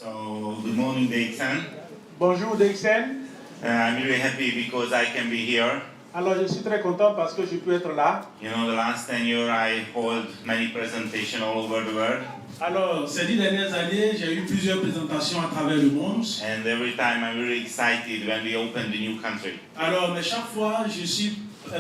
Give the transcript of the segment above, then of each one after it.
So, good morning, Dixon. Bonjour Dixon. I'm really happy because I can be here. Alors je suis très content parce que je peux être là. You know, the last 10 years I hold many presentations all over the world. Alors, ces 10 dernières années, j'ai eu plusieurs présentations à travers le monde. And every time I'm really excited when we open the new country. Alors, mais chaque fois, je suis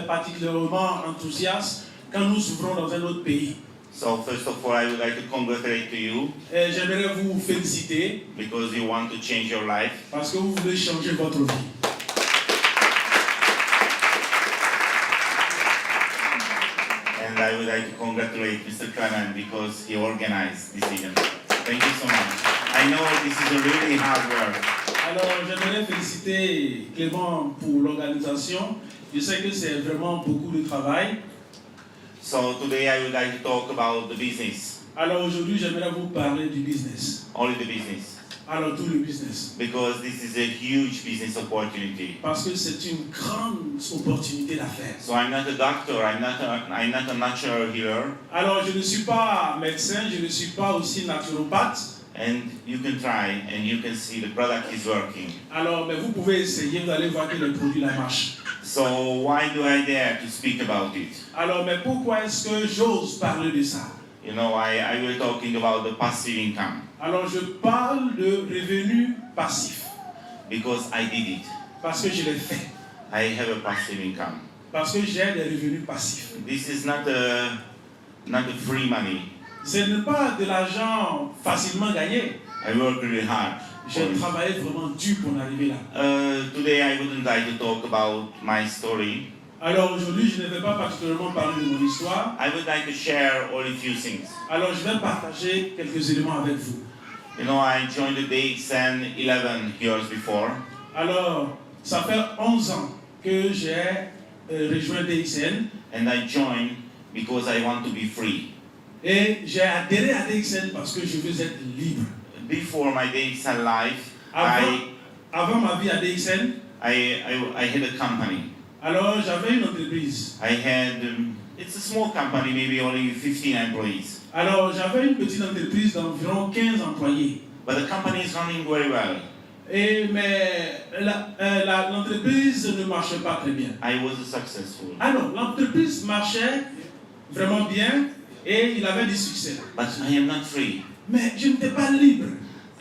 particulièrement enthousiaste quand nous ouvrons dans un autre pays. So first of all, I would like to congratulate to you Et j'aimerais vous féliciter because you want to change your life. parce que vous voulez changer votre vie. And I would like to congratulate Mr. Clement because he organized this event. Thank you so much. I know this is a really hard work. Alors, j'aimerais féliciter Clément pour l'organisation. Je sais que c'est vraiment beaucoup de travail. So today I would like to talk about the business, Alors, aujourd'hui, j'aimerais vous parler du business. only the business, Alors, tout le business. because this is a huge business opportunity. Parce que c'est une grande opportunité d'affaires. So I'm not a doctor, I'm not a natural healer, Alors, je ne suis pas médecin, je ne suis pas aussi naturopathe. and you can try and you can see the product is working. Alors, mais vous pouvez essayer, vous allez voir que le produit la marche. So why do I dare to speak about it? Alors, mais pourquoi est-ce que j'ose parler de ça? You know, I was talking about the passive income Alors, je parle de revenus passifs because I did it. parce que je l'ai fait, I have a passive income. parce que j'ai des revenus passifs. This is not a free money. Ce n'est pas de l'argent facilement gagné. I work really hard. J'ai travaillé vraiment dur pour en arriver là. Today I wouldn't like to talk about my story. Alors, aujourd'hui, je ne vais pas particulièrement parler de mon histoire. I would like to share only few things. Alors, je vais partager quelques éléments avec vous. You know, I joined the DXN 11 years before. Alors, ça fait 11 ans que j'ai rejoint DXN. And I joined because I want to be free. Et j'ai adhéré à DXN parce que je veux être libre. Before my DXN life, Avant ma vie à DXN, I had a company. alors j'avais une entreprise. I had, it's a small company, maybe only 15 employees. Alors j'avais une petite entreprise d'environ 15 employés. But the company is running very well. Mais l'entreprise ne marchait pas très bien. I was successful. Alors l'entreprise marchait vraiment bien et il avait du succès. But I am not free. Mais je n'étais pas libre.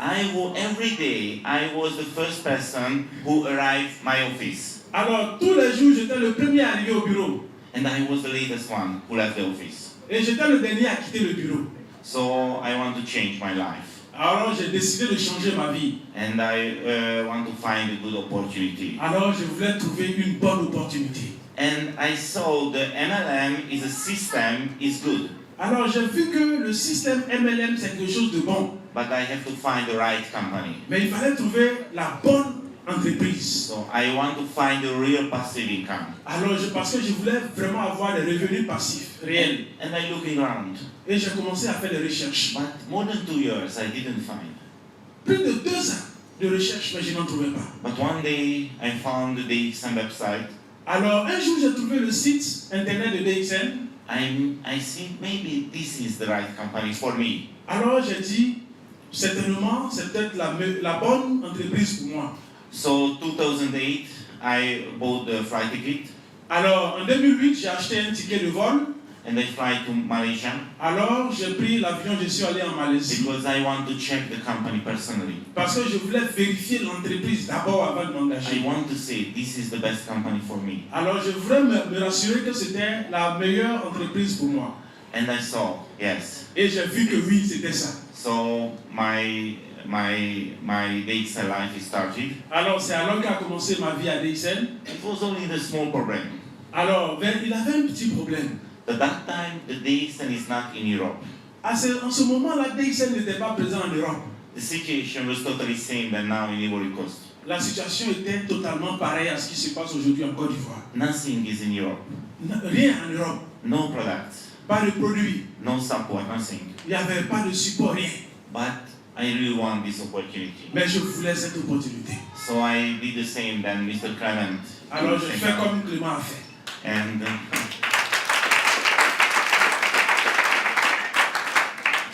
Every day, I was the first person who arrived my office. Alors tous les jours, j'étais le premier arrivé au bureau. And I was the latest one who left the office. Et j'étais le dernier à quitter le bureau. So I want to change my life. Alors j'ai décidé de changer ma vie. And I want to find a good opportunity. Alors je voulais trouver une bonne opportunité. And I saw the MLM is a system, is good. Alors j'ai vu que le système MLM c'est quelque chose de bon. But I have to find the right company. Mais il fallait trouver la bonne entreprise. So I want to find the real passive income. Alors parce que je voulais vraiment avoir des revenus passifs réels. And I looking around. Et j'ai commencé à faire des recherches. But more than 2 years, I didn't find. Plus de 2 ans de recherche, mais je n'en trouvais pas. But one day, I found the DXN website. Alors un jour j'ai trouvé le site internet de DXN. I think maybe this is the right company for me. Alors j'ai dit, certainement, c'est peut-être la bonne entreprise pour moi. So 2008, I bought the flight ticket. Alors en 2008, j'ai acheté un ticket de vol. And I fly to Malaysia. Alors j'ai pris l'avion, je suis allé en Malaisie. Because I want to check the company personally. Parce que je voulais vérifier l'entreprise d'abord avant de m'engager. I want to say this is the best company for me. Alors je voulais me rassurer que c'était la meilleure entreprise pour moi. And I saw, yes. Et j'ai vu que oui, c'était ça. So my DXN life started. Alors c'est alors qu'a commencé ma vie à DXN. It was only the small problem. Alors il avait un petit problème. At that time, the DXN is not in Europe. En ce moment-là, DXN n'était pas présent en Europe. The situation was totally same than now in Ivory Coast. La situation était totalement pareille à ce qui se passe aujourd'hui en Côte d'Ivoire. Nothing is in Europe. Rien en Europe. No products. Pas de produits. No support, nothing. Il n'y avait pas de support, rien. But I really want this opportunity. Mais je voulais cette opportunité. So I did the same than Mr. Clement. Alors je fais comme Clément a fait. And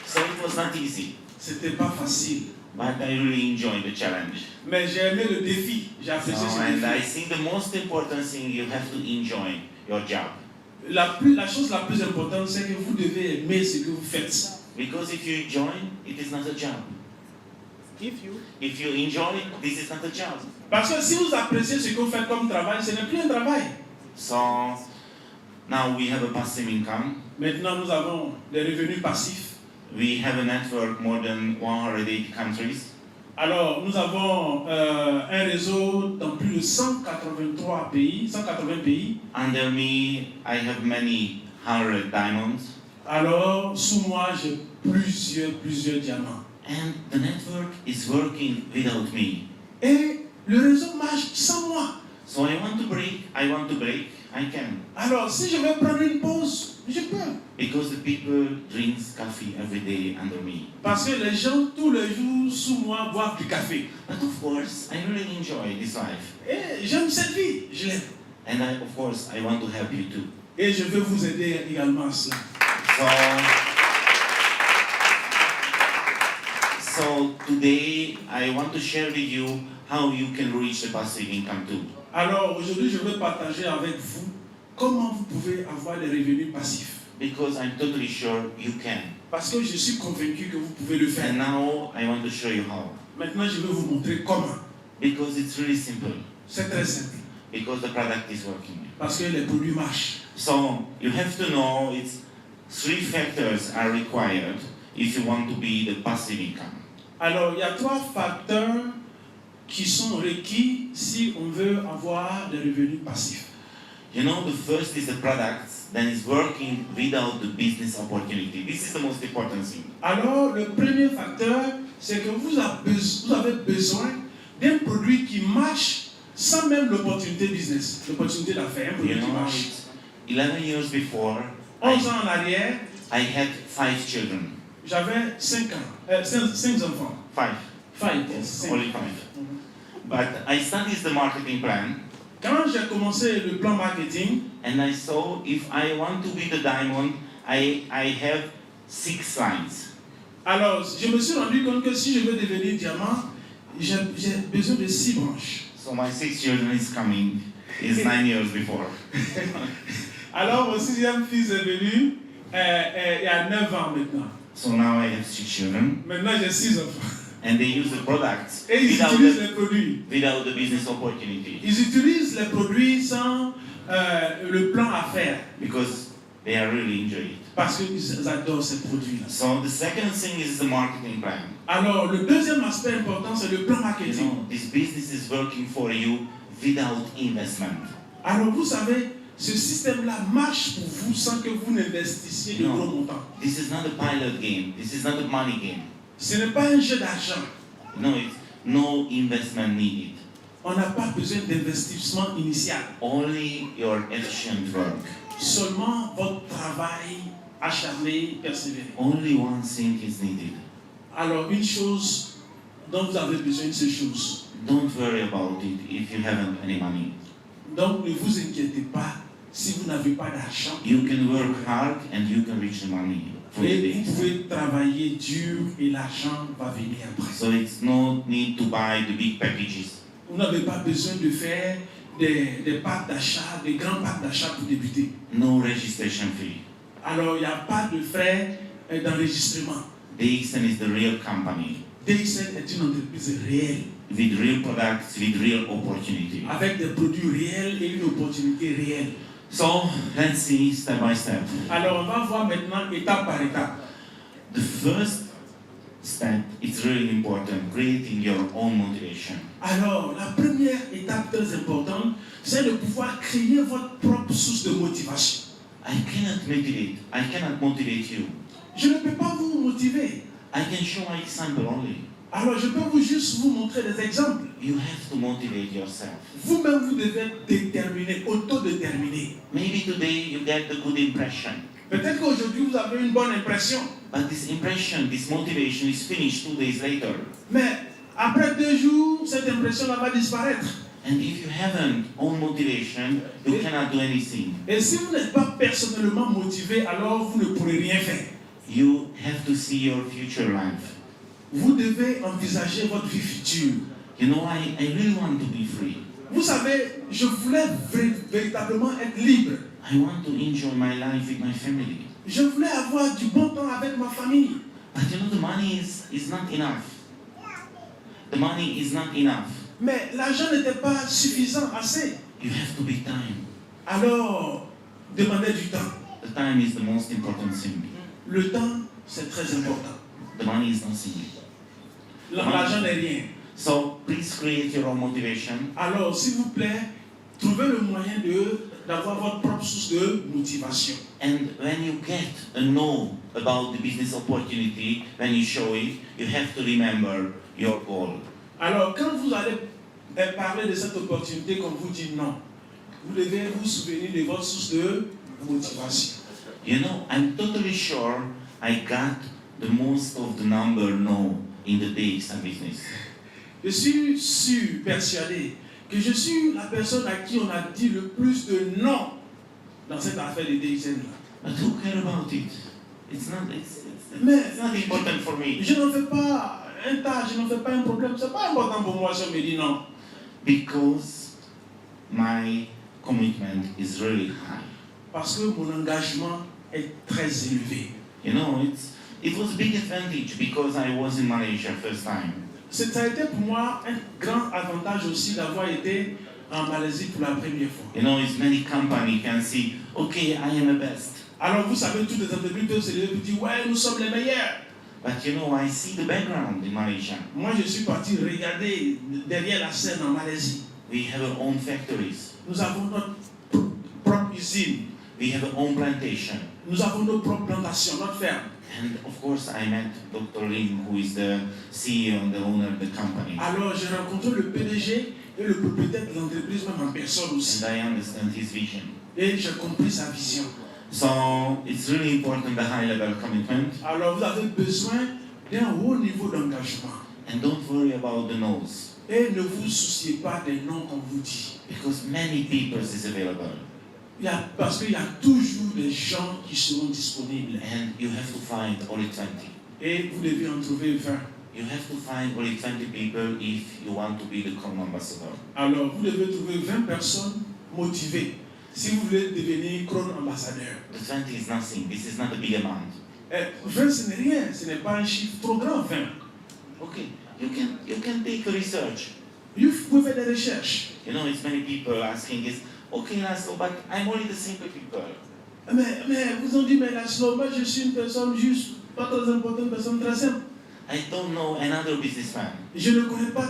so it was not easy. C'était pas facile. but I really enjoy the challenge. Mais j'ai aimé le défi, j'ai So, apprécié ce and I défi. think the most important thing, you have to enjoy your job. La chose la plus importante, c'est que vous devez aimer ce que vous faites. Because if you enjoy, it is not a job. If you enjoy, this is not a job. Parce que si vous appréciez ce que vous faites comme travail, ce n'est plus un travail. So now we have a passive income. Maintenant, nous avons des revenus passifs. We have a network more than 180 countries. Alors, nous avons un réseau dans plus de 180 pays. Under me, I have many 100 diamonds. Alors, sous moi, j'ai plusieurs diamants. And the network is working without me. Et le réseau marche sans moi. So I want to break, I can. Alors, si je veux prendre une pause, je peux. Because the people drink coffee every day under me. Parce que les gens, tous les jours, sous moi, boivent du café. But of course, I really enjoy this life. Et j'aime cette vie, je l'aime. And of course, I want to help you too. Et je veux vous aider également à cela. So today, I want to share with you how you can reach the passive income too. Alors, aujourd'hui, je veux partager avec vous comment vous pouvez avoir des revenus passifs. Because I'm totally sure you can. Parce que je suis convaincu que vous pouvez le faire. And now I want to show you how. Maintenant, je vais vous montrer comment. Because it's really simple. C'est très simple. Because the product is working. Parce que les produits marchent. So you have to know it's 3 factors are required if you want to be the passive income. Alors, il y a 3 facteurs qui sont requis si on veut avoir des revenus passifs. You know, the first is the product that is working without the business opportunity. This is the most important thing. Alors, le premier facteur, c'est que vous avez besoin d'un produit qui marche sans même l'opportunité business, l'opportunité d'affaires, un produit You qui know, marche. it's 11 years before, 11 ans en arrière, I had 5 children. j'avais 5 enfants. 5. 5, yes. Only 5. But I studied the marketing plan. Quand j'ai commencé le plan marketing, And I saw if I want to be the diamond, I have 6 lines. alors je me suis rendu compte que si je veux devenir diamant, j'ai besoin de 6 branches. So my 6 children is coming, is 9 years before. Alors mon 6e fils est venu il y a 9 ans maintenant. So now I have 6 children, Maintenant j'ai 6 enfants. and they use the products Et ils utilisent les produits. without the business opportunity. Ils utilisent les produits sans le plan à faire. Because they are really enjoy it. Parce qu'ils adorent ces produits-là. So the second thing is the marketing plan. Alors le deuxième aspect important, c'est le plan You marketing. know, this business is working for you without investment. Alors vous savez, ce système-là marche pour vous sans que vous n'investissiez de Non. gros montants. This is not a pilot game. This is not a money game. Ce n'est pas un jeu d'argent. No, it's no investment needed. On n'a pas besoin d'investissement initial. Only your efficient work. Seulement votre travail acharné, persévéré. Only one thing is needed. Alors une chose dont vous avez besoin de ces choses. Don't worry about it if you haven't any money. Donc ne vous inquiétez pas si vous n'avez pas d'argent. You can work hard and you can reach the money for the Et days. vous pouvez travailler dur et l'argent va venir après. So it's no need to buy the big packages. Vous n'avez pas besoin de faire des packs d'achat, des grands packs d'achat pour débuter. No registration fee. Alors il n'y a pas de frais d'enregistrement. DXN is the real company DXN est une entreprise réelle, with real products, with real opportunity. avec des produits réels et une opportunité réelle. So let's see step by step. Alors on va voir maintenant étape par étape. The first step is really important, creating your own motivation. Alors la première étape très importante, c'est de pouvoir créer votre propre source de motivation. I cannot motivate you. Je ne peux pas vous motiver. I can show my example only. Alors je peux juste vous montrer des exemples. You have to motivate yourself. Vous-même, vous devez être déterminé, autodéterminé. Maybe today you get the good impression, Peut-être qu'aujourd'hui, vous avez une bonne impression. but this impression, this motivation is finished 2 days later. Mais après 2 jours, cette impression-là va disparaître. And if you haven't own motivation, you cannot do anything. Et si vous n'êtes pas personnellement motivé, alors vous ne pourrez rien faire. You have to see your future life. vous devez envisager votre vie future. You know, I really want to be free. Vous savez, je voulais véritablement être libre. I want to enjoy my life with my family. Je voulais avoir du bon temps avec ma famille. But you know, the money is not enough. The money is not enough. Mais l'argent n'était pas suffisant, assez. You have to be time. Alors, demandez du temps. The time is the most important thing. Le temps, c'est très important. The money is nothing. L'argent n'est rien. So please create your own motivation. Alors, s'il vous plaît, trouvez le moyen d'avoir votre propre source de motivation. And when you get a know about the business opportunity, when you show it, you have to remember your goal. Alors, quand vous allez parler de cette opportunité, qu'on vous dit non, vous devez vous souvenir de votre source de motivation. You know, I'm totally sure I got the most of the number no in the DXN business. Je suis sûr, persuadé, que je suis la personne à qui on a dit le plus de non dans cette affaire de DXN. But who care about it? It's not important for me. Je n'en fais pas un tas, je n'en fais pas un problème. C'est pas important pour moi si on me dit non. Because my commitment is really high. Parce que mon engagement est très élevé. You know, it was a big advantage because I was in Malaysia first time. Ça a été pour moi un grand avantage aussi d'avoir été en Malaisie pour la première fois. You know, it's many companies can see, okay, I am the best. Alors vous savez, toutes les entreprises peuvent se lever et dire, ouais, nous sommes les meilleurs. But you know, I see the background in Malaysia. Moi, je suis parti regarder derrière la scène en Malaisie. We have our own factories. Nous avons notre propre usine. We have our own plantation. Nous avons nos propres plantations, notre ferme. And of course, I met Dr. Lim, who is the CEO and the owner of the company. Alors, j'ai rencontré le PDG et le propriétaire de l'entreprise, même en personne aussi. And I understand his vision. Et j'ai compris sa vision. So it's really important, the high level commitment. Alors, vous avez besoin d'un haut niveau d'engagement. And don't worry about the no's. Et ne vous souciez pas des noms qu'on vous dit. Because many people is available. Parce qu'il y a toujours des gens qui seront disponibles. And you have to find only 20. Et vous devez en trouver 20. You have to find only 20 people if you want to be the Crown Ambassador. Alors, vous devez trouver 20 personnes motivées si vous voulez devenir Crown Ambassadeur. The 20 is nothing. This is not a big amount. 20, ce n'est rien. Ce n'est pas un chiffre trop grand, 20. Okay, you can take a research. Vous pouvez faire des recherches. You know, it's many people asking is, okay, Laszlo, but I'm only the simple people. Mais vous ont dit, mais Laszlo, moi je suis une personne juste, pas très importante, une personne très simple. I don't know another businessman. Je ne connais pas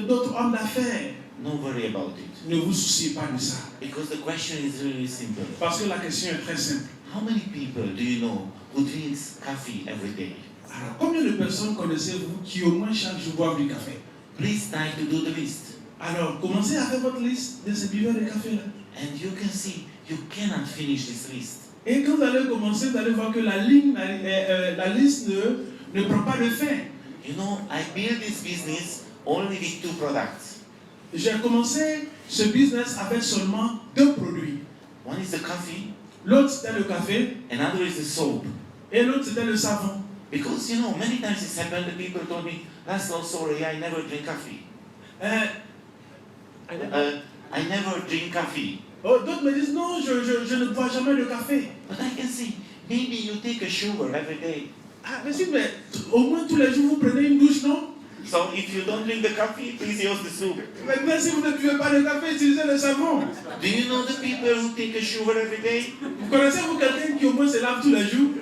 d'autres hommes d'affaires. No worry about it. Ne vous souciez pas de ça. Because the question is really simple. Parce que la question est très simple. How many people do you know who drinks coffee every day? Alors, combien de personnes connaissez-vous qui au moins chaque jour boivent du café? Please try to do the list. Alors, commencez à faire votre liste de ces buveurs de café-là. And you can see, you cannot finish this list. Et quand vous allez commencer, vous allez voir que la liste ne prend pas de fin. You know, I built this business only with 2 products. J'ai commencé ce business avec seulement 2 produits. One is the coffee, L'autre, c'était le café. another is the soap. Et l'autre, c'était le savon. Because, you know, many times it's happened that people told me, Laszlo, sorry, I never drink coffee. I never drink coffee. Oh, d'autres me disent, non, je ne bois jamais de café. But I can see, maybe you take a shower every day. Ah, mais si, mais au moins tous les jours, vous prenez une douche, non? So if you don't drink the coffee, please use the soup. Maintenant, si vous ne buvez pas de café, utilisez le savon. Do you know the people who take a shower every day? Vous connaissez-vous quelqu'un qui au moins se lave tous les jours?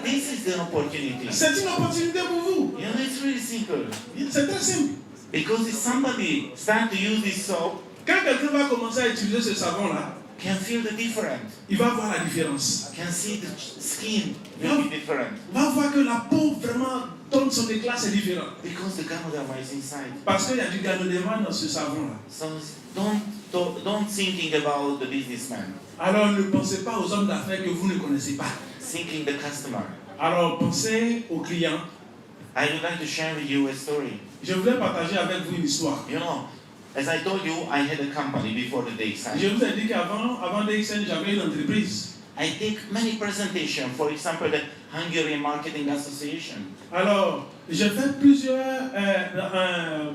This is the opportunity. C'est une opportunité pour vous. You know, it's really simple. C'est très simple. Because if somebody start to use this soap, Quand quelqu'un va commencer à utiliser ce savon-là, can feel the difference. il va voir la différence. Can see the skin will be different. Il va voir que la peau vraiment donne son éclat, c'est différent. Because the Ganoderma is inside. Parce qu'il y a du ganoderma dans ce savon-là. So don't thinking about the businessman. Alors ne pensez pas aux hommes d'affaires que vous ne connaissez pas. Thinking the customer. Alors pensez aux clients. I would like to share with you a story. Je voulais partager avec vous une histoire. You know, as I told you, I had a company before the Je DXN. vous ai dit qu'avant DXN, j'avais une entreprise. I take many presentations, for example, the Hungarian Marketing Association. Alors, j'ai fait plusieurs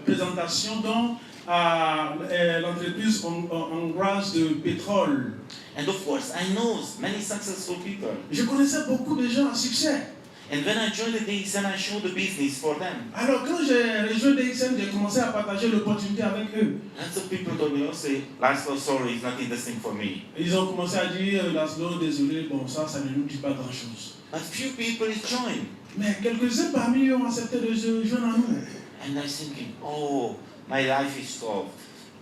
présentations dont l'entreprise hongroise de pétrole. And of course, I know many successful people. Je connaissais beaucoup de gens à succès. And when I joined the DXN, I showed the business for them. Alors, quand j'ai rejoint DXN, j'ai commencé à partager l'opportunité avec eux. Lots of people told me, say, Laszlo, sorry, it's not interesting for me. Ils ont commencé à dire, Laszlo, désolé, bon, ça ne nous dit pas grand-chose. But few people joined. Mais quelques-uns parmi eux ont accepté de se joindre à nous. And I was thinking, oh, my life is solved.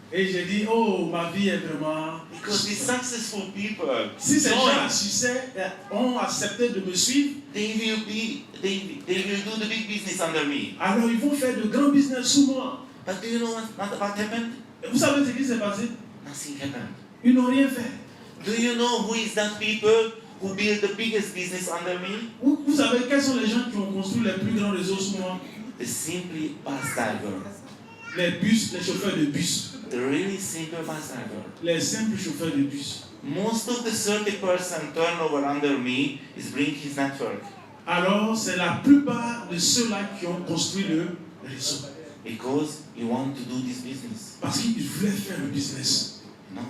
Et j'ai dit, oh, ma vie est vraiment... Because these successful people Si ces gens à joined, succès ont accepté de me suivre, they will do the big business under me. alors ils vont faire de grands business sous moi. But do you know what happened? Et vous savez ce qui s'est passé? Nothing happened. Ils n'ont rien fait. Do you know who is that people who build the biggest business under me? Vous savez quels sont les gens qui ont construit les plus grands réseaux sous moi? The simply bus driver. Les bus, les chauffeurs de bus. The really simple bus driver. Les simples chauffeurs de bus. Most of the 30% turnover under me is bring his network. Alors, c'est la plupart de ceux-là qui ont construit le réseau. Because he want to do this business. Parce qu'ils voulaient faire le business. No?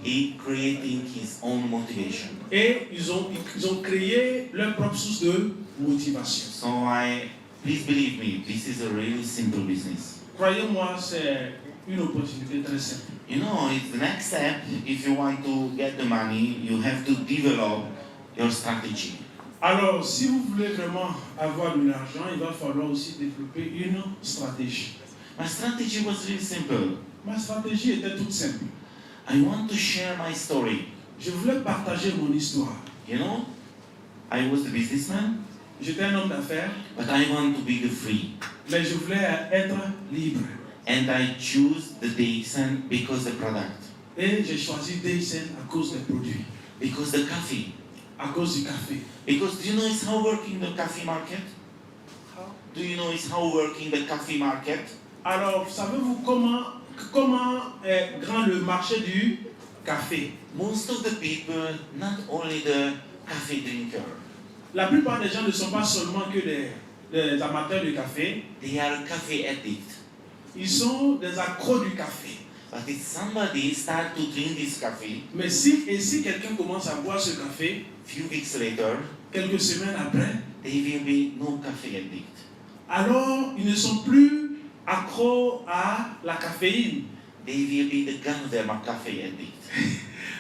He creating his own motivation. Et ils ont créé leur propre source de motivation. So please believe me, this is a really simple business. Croyez-moi, c'est une opportunité très simple. You know, it's the next step. If you want to get the money, you have to develop your strategy. Alors, si vous voulez vraiment avoir de l'argent, il va falloir aussi développer une stratégie. My strategy was really simple. Ma stratégie était toute simple. I want to share my story. Je voulais partager mon histoire. You know, I was the businessman, J'étais un homme d'affaires, but I want to be the free. mais je voulais être libre. And I choose the DXN because the product, Et j'ai choisi DXN à cause des produits, because the coffee. à cause du café. Because do you know it's how working the coffee market? Do you know it's how working the coffee market? Alors, savez-vous comment est grand le marché du café? Most of the people, not only the coffee drinker, La plupart des gens ne sont pas seulement que des amateurs de café, they are coffee addicts. ils sont des accros du café. But if somebody start to drink this coffee, Mais si quelqu'un commence à boire ce café, few weeks later, quelques semaines après, they will be no coffee addict. alors ils ne sont plus accros à la caféine. They will be the Ganoderma coffee addict.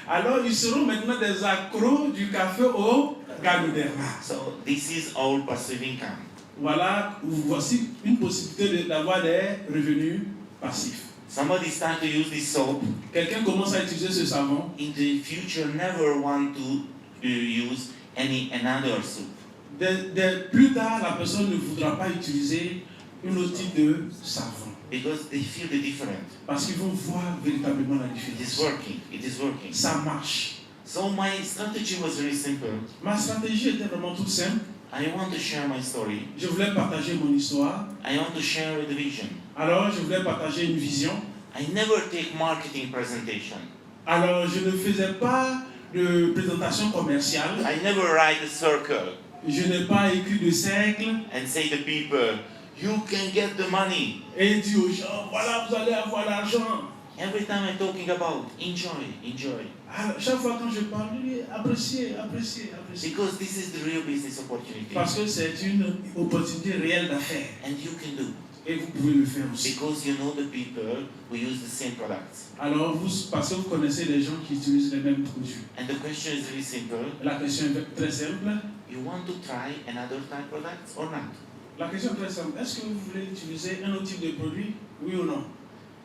Alors ils seront maintenant des accros du café au Ganoderma. So this is our passive income. Voilà, voici une possibilité d'avoir des revenus passifs. Somebody start to use this soap. Quelqu'un commence à utiliser ce savon. In the future, never want to use another soap. Plus tard, la personne ne voudra pas utiliser un autre type de savon. Because they feel the difference. Parce qu'ils vont voir véritablement la It is différence. working. It is working. Ça marche. So my strategy was very simple. Ma stratégie était vraiment toute simple. I want to share my story. Je voulais partager mon histoire. I want to share the vision. Alors, je voulais partager une vision. I never take marketing presentation. Alors, je ne faisais pas de présentation commerciale. I never write a circle Je n'ai pas écrit de cercle and say to people, you can get the money. et dit aux gens, voilà, vous allez avoir l'argent. Every time I'm talking about enjoy, enjoy. Alors, chaque fois quand je parle, je dis, appréciez, appréciez, appréciez. Because this is the real business opportunity. Parce que c'est une opportunité réelle d'affaires. And you can do. Et vous pouvez le faire aussi. Because you know the people who use the same products. Alors, parce que vous connaissez les gens qui utilisent les mêmes produits. And the question is really simple. La question est très simple. You want to try another type of products or not? La question est très simple. Est-ce que vous voulez utiliser un autre type de produit? Oui ou non?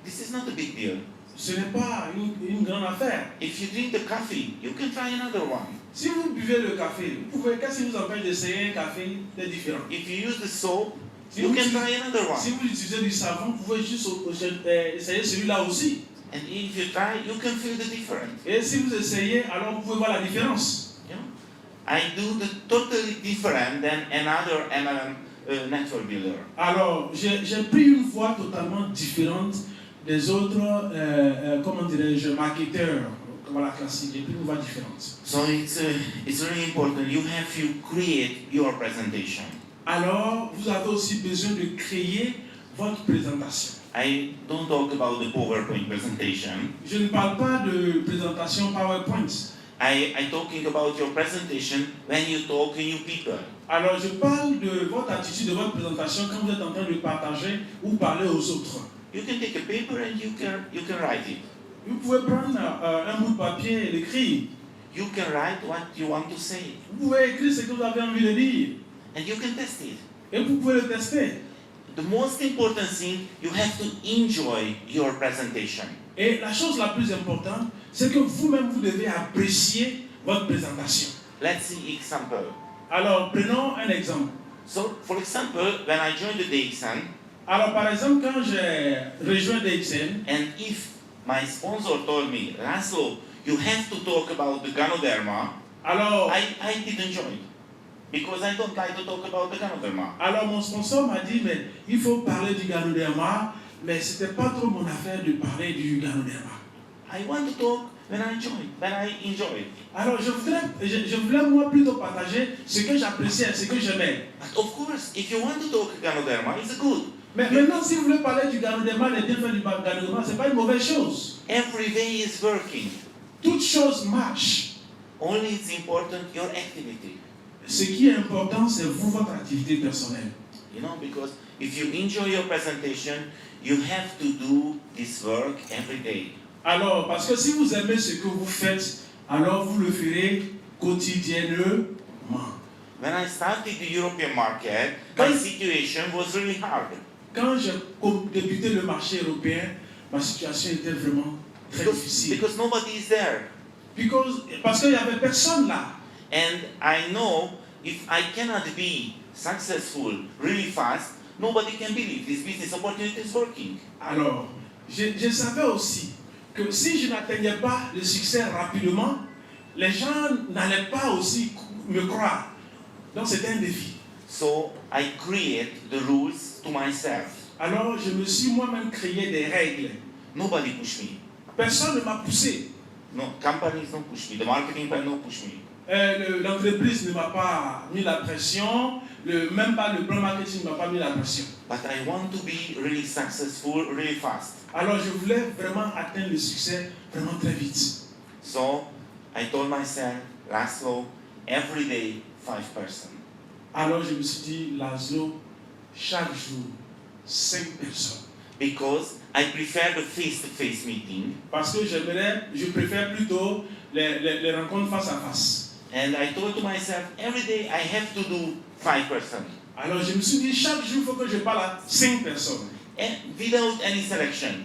This is not a big deal. Ce n'est pas une grande affaire. If you drink the coffee, you can try another one. Si vous buvez le café, qu'est-ce qui vous empêche d'essayer un café de différent? If you use the soap, Si you vous, can try another si one. vous utilisez du savon, vous pouvez juste essayer celui-là aussi. And if you try, you can feel the difference. Et si vous essayez, alors vous pouvez voir la différence. You know? I do the totally different than another network builder. Alors, j'ai pris une voie totalement différente des autres, comment dirais-je, marketeurs, voilà, classique, et puis une voix différente. So it's really important. You have to create your presentation. Alors, vous avez aussi besoin de créer votre présentation. I don't talk about the PowerPoint presentation. Je ne parle pas de présentation PowerPoint. I talking about your presentation when you talk to new people. Alors, je parle de votre attitude, de votre présentation quand vous êtes en train de partager ou parler aux autres. You can take a paper and you can write it. Vous pouvez prendre un bout de papier et l'écrire. You can write what you want to say, Vous pouvez écrire ce que vous avez envie de dire. and you can test it. Et vous pouvez le tester. The most important thing, you have to enjoy your presentation. Et la chose la plus importante, c'est que vous-même, vous devez apprécier votre présentation. Let's see example. Alors, prenons un exemple. So, for example, when I joined the DXN, Alors, par exemple, quand j'ai rejoint DXN, and if my sponsor told me, Laszlo, you have to talk about the Ganoderma, alors, I didn't join. Because I don't like to talk about the Ganoderma. alors mon sponsor m'a dit, mais il faut parler du Ganoderma, mais c'était pas trop mon affaire de parler du Ganoderma. I want to talk when I enjoy. Alors, je voulais moi plutôt partager ce que j'appréciais, ce que j'aimais. But of course, if you want to talk Ganoderma, it's good. Mais maintenant, si vous voulez parler du Ganoderma, les bienfaits du Ganoderma, c'est pas une mauvaise chose. Every day is working. Toute chose marche. Only it's important your activity. Ce qui est important, c'est vous, votre activité personnelle. You know, because if you enjoy your presentation, you have to do this work every day. Alors, parce que si vous aimez ce que vous faites, alors vous le ferez quotidiennement. When I started the European market, my situation was really hard. Quand j'ai débuté le marché européen, ma situation était vraiment très difficile. Because nobody is there. Parce qu'il n'y avait personne là. And I know if I cannot be successful really fast, nobody can believe this business opportunity is working. Alors, je savais aussi que si je n'atteignais pas le succès rapidement, les gens n'allaient pas aussi me croire. Donc c'était un défi. So I create the rules to myself. Alors je me suis moi-même créé des règles. Nobody push me. Personne ne m'a poussé. No, companies don't push me. The marketing plan don't push me. L'entreprise ne m'a pas mis la pression, même pas le plan marketing ne m'a pas mis la pression. But I want to be really successful really fast. Alors je voulais vraiment atteindre le succès vraiment très vite. So I told myself, Laszlo, every day 5%. Alors je me suis dit, Laszlo, chaque jour, 5 personnes. Because I prefer the face-to-face meeting. Parce que je préfère plutôt les rencontres face à face. And I told to myself, every day I have to do 5%. Alors je me suis dit, chaque jour, il faut que je parle à 5 personnes. And without any selection.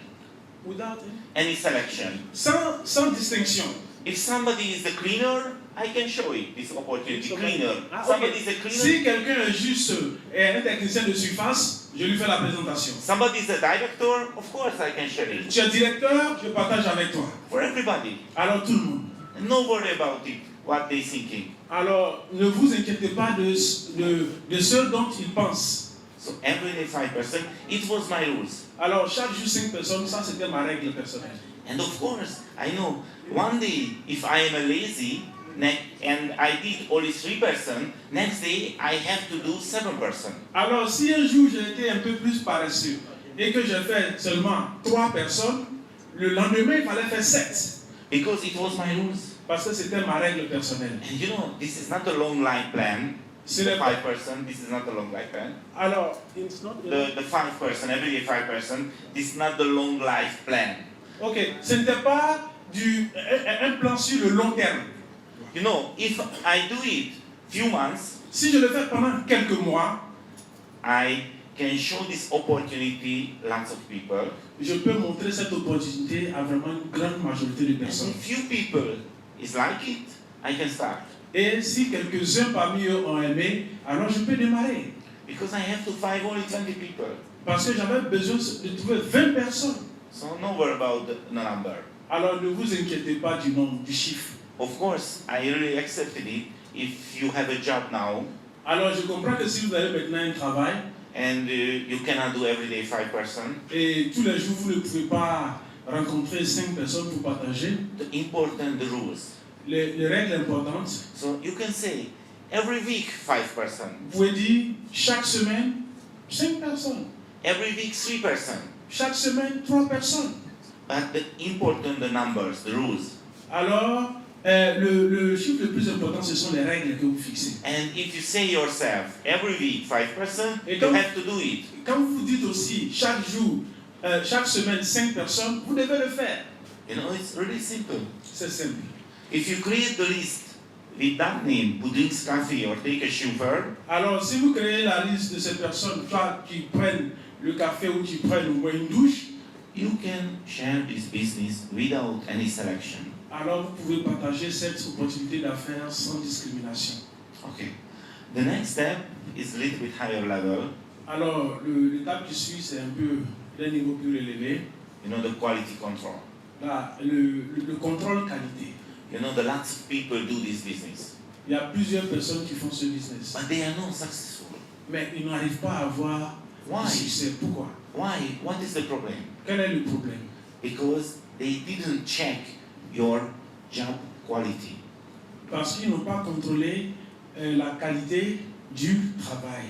Without Any selection. sans distinction. If somebody is the cleaner, I can show it, this opportunity. Cleaner. Ah, Somebody okay. is a cleaner. Si quelqu'un est juste un technicien de surface, je lui fais la présentation. Somebody is a director, of course I can share it. Tu es directeur, je partage avec toi. For everybody. Alors tout le monde. No worry about it, what they thinking. Alors ne vous inquiétez pas de ce dont ils pensent. So every day 5%, it was my rules. Alors chaque jour 5 personnes, ça c'était ma règle personnelle. And of course, I know, one day, if I am a lazy, and I did only 3%, next day I have to do 7%. Alors si un jour j'ai été un peu plus paresseux et que j'ai fait seulement 3 personnes, le lendemain il fallait faire 7. Because it was my rules. Parce que c'était ma règle personnelle. And you know, this is not a long life plan. C'est The le- 5%, this is not a long life plan. Alors, it's not- The 5%, every day 5%, this is not the long life plan. ok, ce n'était pas un plan sur le long terme. You know, if I do it few months, Si je le fais pendant quelques mois, I can show this opportunity lots of people. je peux montrer cette opportunité à vraiment une grande majorité de And personnes. if few people is like it, I can start. Et si quelques-uns parmi eux ont aimé, alors je peux démarrer. Because I have to find only 20 people. Parce que j'avais besoin de trouver 20 personnes. So no worry about the number. Alors ne vous inquiétez pas du nombre, du chiffre. Of course, I really accepted it. If you have a job now, Alors je comprends que si vous avez maintenant un travail, and you cannot do every day 5%, et tous les jours vous ne pouvez pas rencontrer 5 personnes pour partager the important rules. les règles importantes. So you can say every week 5%, Vous pouvez dire chaque semaine 5 personnes, every week 3%. chaque semaine 3 personnes. But the important the numbers, the rules. Alors, le chiffre le plus important, ce sont les règles que vous fixez. And if you say yourself every week 5%, Et you donc- have to do it. Quand vous dites aussi chaque jour, chaque semaine 5 personnes, vous devez le faire. You know, it's really simple. C'est simple. If you create the list with that name, who drinks coffee or take a chauffeur, Alors, si vous créez la liste de ces personnes, soit qui prennent le café ou qui prennent au moins une douche, you can share this business without any selection. alors vous pouvez partager cette opportunité d'affaires sans discrimination. Okay. The next step is a little bit higher level. Alors, l'étape qui suit, c'est un peu d'un niveau plus élevé. You know, the quality control. Là, le contrôle qualité. You know, the lots of people do this business, Il y a plusieurs personnes qui font ce business, but they are not successful. mais ils n'arrivent pas à avoir Why? du succès. Pourquoi? Why? What is the problem? Quel est le problème? Because they didn't check your job quality. Parce qu'ils n'ont pas contrôlé la qualité du travail.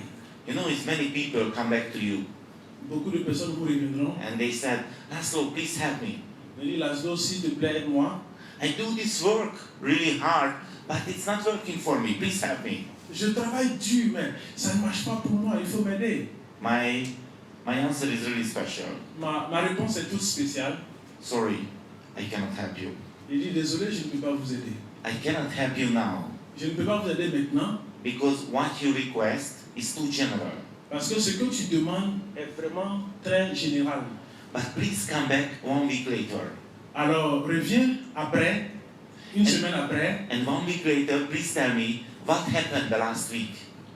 You know, it's many people come back to you Beaucoup de personnes vous reviendront and they said, Laszlo, please help me. et disent, Laszlo, s'il te plaît, aide-moi. I do this work really hard, but it's not working for me. Please help me. Je travaille dur, mais ça ne marche pas pour moi, il faut m'aider. My answer is really special. Ma réponse est toute spéciale. Sorry, I cannot help you. Il dit, désolé, je ne peux pas vous aider. I cannot help you now Je ne peux pas vous aider maintenant because what you request is too general. parce que ce que tu demandes est vraiment très général. But please come back 1 week later. Alors, reviens après, une semaine après, And 1 week later, please tell me what happened the last week.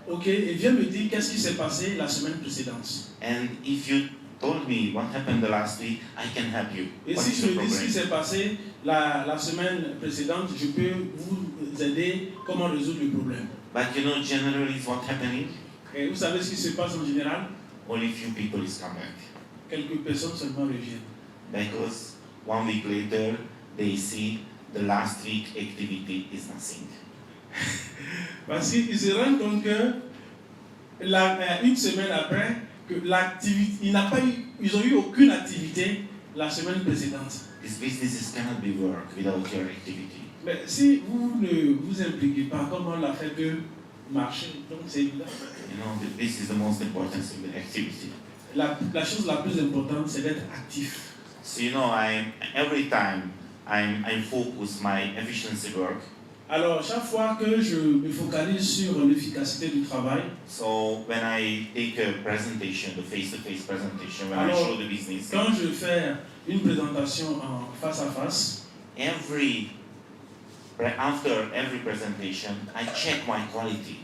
ok, et viens me dire qu'est-ce qui s'est passé la semaine précédente. And if you told me what happened the last week, I can help you. Et What si is je the me dis ce qui problem? s'est passé la semaine précédente, je peux vous aider comment résoudre le problème. But you know, generally, what happening? Et vous savez ce qui se passe en général? Only few people is come back Quelques personnes seulement reviennent. because 1 week later they see the last week activity is nothing. Parce qu'ils se rendent compte que une semaine après, que l'activité, ils ont eu aucune activité la semaine précédente. These businesses cannot be worked without your activity. Mais si vous ne vous impliquez pas, comment la fait que marcher? Donc c'est évident. You know, this is the most important thing, the activity. La chose la plus importante, c'est d'être actif. So you know, every time I focus my efficiency work. Alors, chaque fois que je me focalise sur l'efficacité du travail, So when I take a presentation, the face-to-face presentation, when I Alors, show the business, quand je fais une présentation en face à face, after every presentation, I check my quality.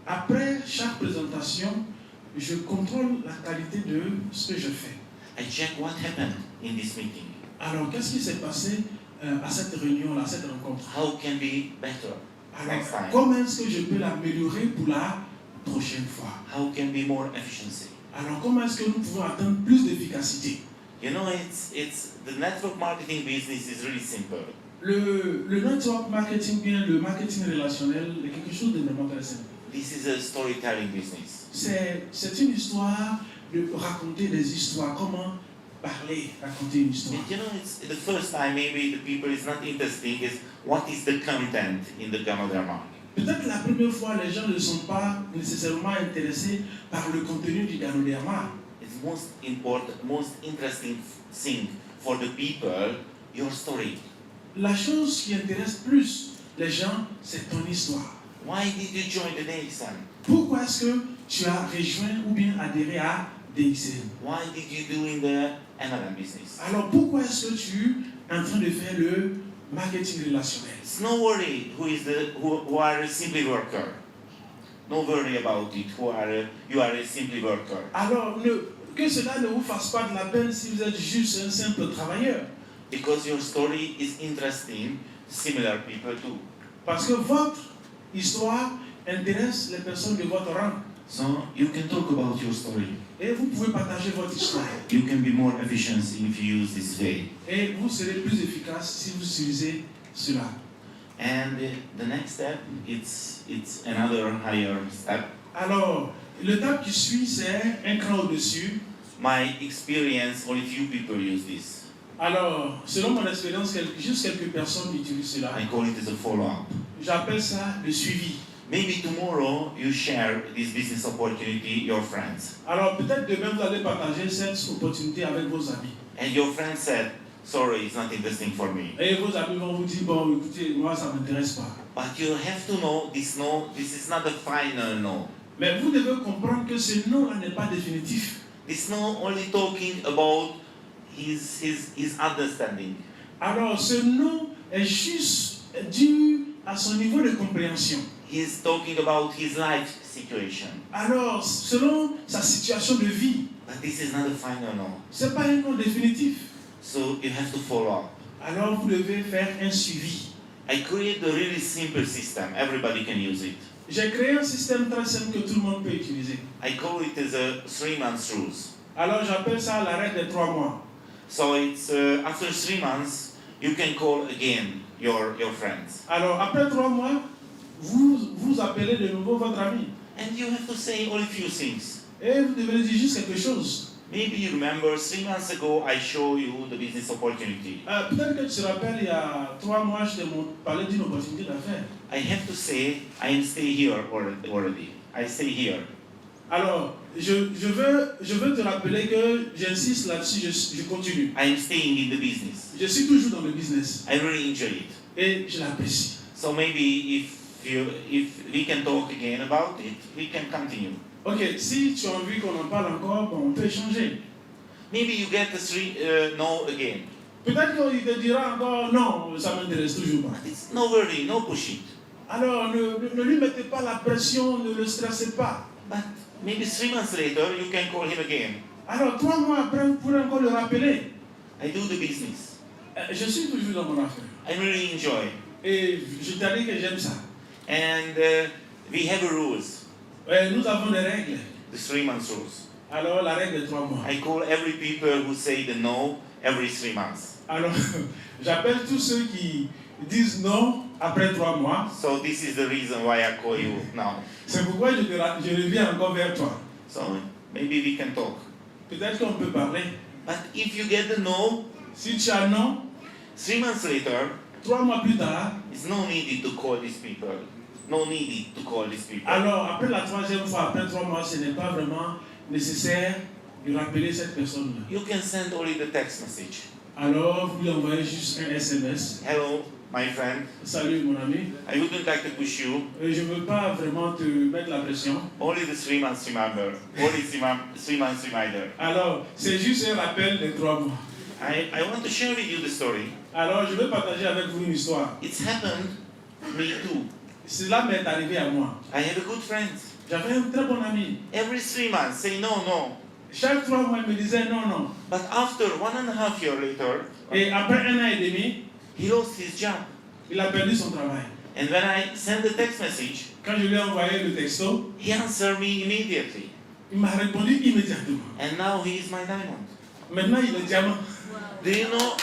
après chaque présentation, je contrôle la qualité de ce que je fais. I check what happened in this meeting. Alors, qu'est-ce qui s'est passé à cette réunion, à cette rencontre? How can be better next Alors, time? comment est-ce que je peux l'améliorer pour la prochaine fois? How can be more efficiency? Alors, comment est-ce que nous pouvons atteindre plus d'efficacité? You know, it's the network marketing business is really simple. Le network marketing, bien le marketing relationnel, est quelque chose de vraiment très simple. This is a storytelling business. C'est une histoire de raconter des histoires. Comment parler, raconter une histoire. And you know, it's the first time maybe the people is not interesting is what is the content in the Ganoderma. Peut-être la première fois, les gens ne sont pas nécessairement intéressés par le contenu du Ganoderma. It's most important, most interesting thing for the people, your story. La chose qui intéresse plus les gens, c'est ton histoire. Why did you join the DXN? Pourquoi est-ce que tu as rejoint ou bien adhéré à DXN? Why did you do in the NLM business? Alors pourquoi est-ce que tu es en train de faire le marketing relationnel? It's no worry who are a simply worker. No worry about it. You are a simply worker. Alors que cela ne vous fasse pas de la peine si vous êtes juste un simple travailleur. Because your story is interesting, similar people too. Parce que votre histoire intéresse les personnes de votre rang. So you can talk about your story. Et vous pouvez partager votre histoire. You can be more efficient if you use this way. Et vous serez plus efficace si vous utilisez cela. And the next step, it's another higher step. Alors, l'étape qui suit, c'est un cran au-dessus. My experience, only few people use this. Alors, selon mon expérience, juste quelques personnes utilisent cela. I call it as a follow-up. J'appelle ça le suivi. Maybe tomorrow you share this business opportunity your friends. Alors, peut-être demain, vous allez partager cette opportunité avec vos amis. And your friend said, sorry, it's not interesting for me. Et vos amis vont vous dire, bon, écoutez, moi, ça ne m'intéresse pas. But you have to know this no, this is not a final no. Mais vous devez comprendre que ce non-là n'est pas définitif. This no only talking about his understanding. Alors, ce non est juste dû à son niveau de compréhension. He's talking about his life situation. Alors, selon sa situation de vie, But this is not a final no. ce n'est pas un non définitif. So you have to follow up. Alors, vous devez faire un suivi. I create a really simple system. Everybody can use it. J'ai créé un système très simple que tout le monde peut utiliser. I call it as a 3-month rules. Alors, j'appelle ça la règle des 3 mois. So it's after 3 months, you can call again your friends. Alors, après 3 mois, vous appelez de nouveau votre ami. And you have to say only few things. Et vous devez dire juste quelque chose. Maybe you remember 3 months ago I show you the business opportunity. Peut-être que tu te rappelles, il y a 3 mois, je t'ai parlé d'une opportunité d'affaires. I have to say I am stay here already. I stay here. Alors, je veux te rappeler que j'insiste là-dessus, je continue. I am staying in the business. Je suis toujours dans le business. I really enjoy it. Et je l'apprécie. So maybe if we can talk again about it, we can continue. Ok, si tu as envie qu'on en parle encore, bon, on peut échanger. Maybe you get the no again. Peut-être qu'il te dira encore non, ça m'intéresse toujours pas. It's no worry, no push it. Alors ne lui mettez pas la pression, ne le stressez pas. But maybe 3 months later you can call him again. Alors 3 mois après, vous pourrez encore le rappeler. I do the business. Je suis toujours dans mon affaire. I really enjoy. Et je t'ai dit que j'aime ça. And we have rules, Nous avons des règles. the 3 months rules. Alors la règle de 3 mois. I call every people who say the no every 3 months. Alors j'appelle tous ceux qui disent non après 3 mois. So this is the reason why I call you now. C'est pourquoi je reviens encore vers toi. So maybe we can talk. Peut-être qu'on peut parler. But if you get the no, Si tu as non, 3 months later, 3 mois plus tard, it's no needed to call these people. No needed to call these people. alors après la 3e fois, après 3 mois, ce n'est pas vraiment nécessaire de rappeler cette personne-là. You can send only the text message. Alors vous lui envoyez juste un SMS. Hello, my friend. Salut mon ami. I wouldn't like to push you. Je ne veux pas vraiment te mettre la pression. Only the 3 months remember. Only 3 months reminder. Alors c'est juste un rappel des 3 mois. I want to share with you the story. Alors je vais partager avec vous une histoire. It's happened me too. Cela m'est arrivé à moi. I have a good friend. J'avais un très bon ami. Every 3 months say no, no. Chaque 3 mois, il me disait non, non. But after 1.5 years later, Et après 1 an et demi, he lost his job. il a perdu son travail. And when I sent the text message, Quand je lui ai envoyé le texto, he answered me immediately. il m'a répondu immédiatement. And now he is my diamond. Maintenant, il est diamant. Do you know?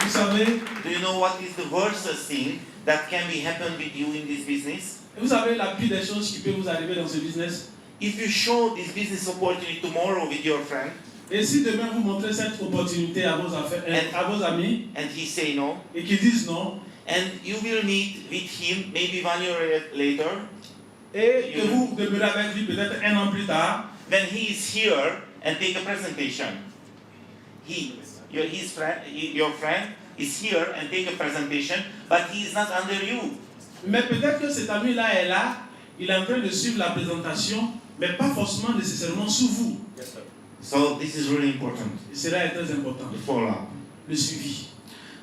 Vous savez, Do you know what is the worst thing that can be happen with you in this business? vous savez la pire des choses qui peut vous arriver dans ce business. If you show this business opportunity tomorrow with your friend, Et si demain vous montrez cette opportunité à vos, à vos amis and he say no, et qu'ils disent non, and you will meet with him maybe 1 year later, et que vous demeurez avec lui peut-être 1 an plus tard, when he is here and take a presentation, your friend is here and take a presentation, but he is not under you. mais peut-être que cet ami-là est là, il est en train de suivre la présentation, mais pas forcément nécessairement sous vous. So this is really important. Et cela est très important. The follow-up. Le suivi.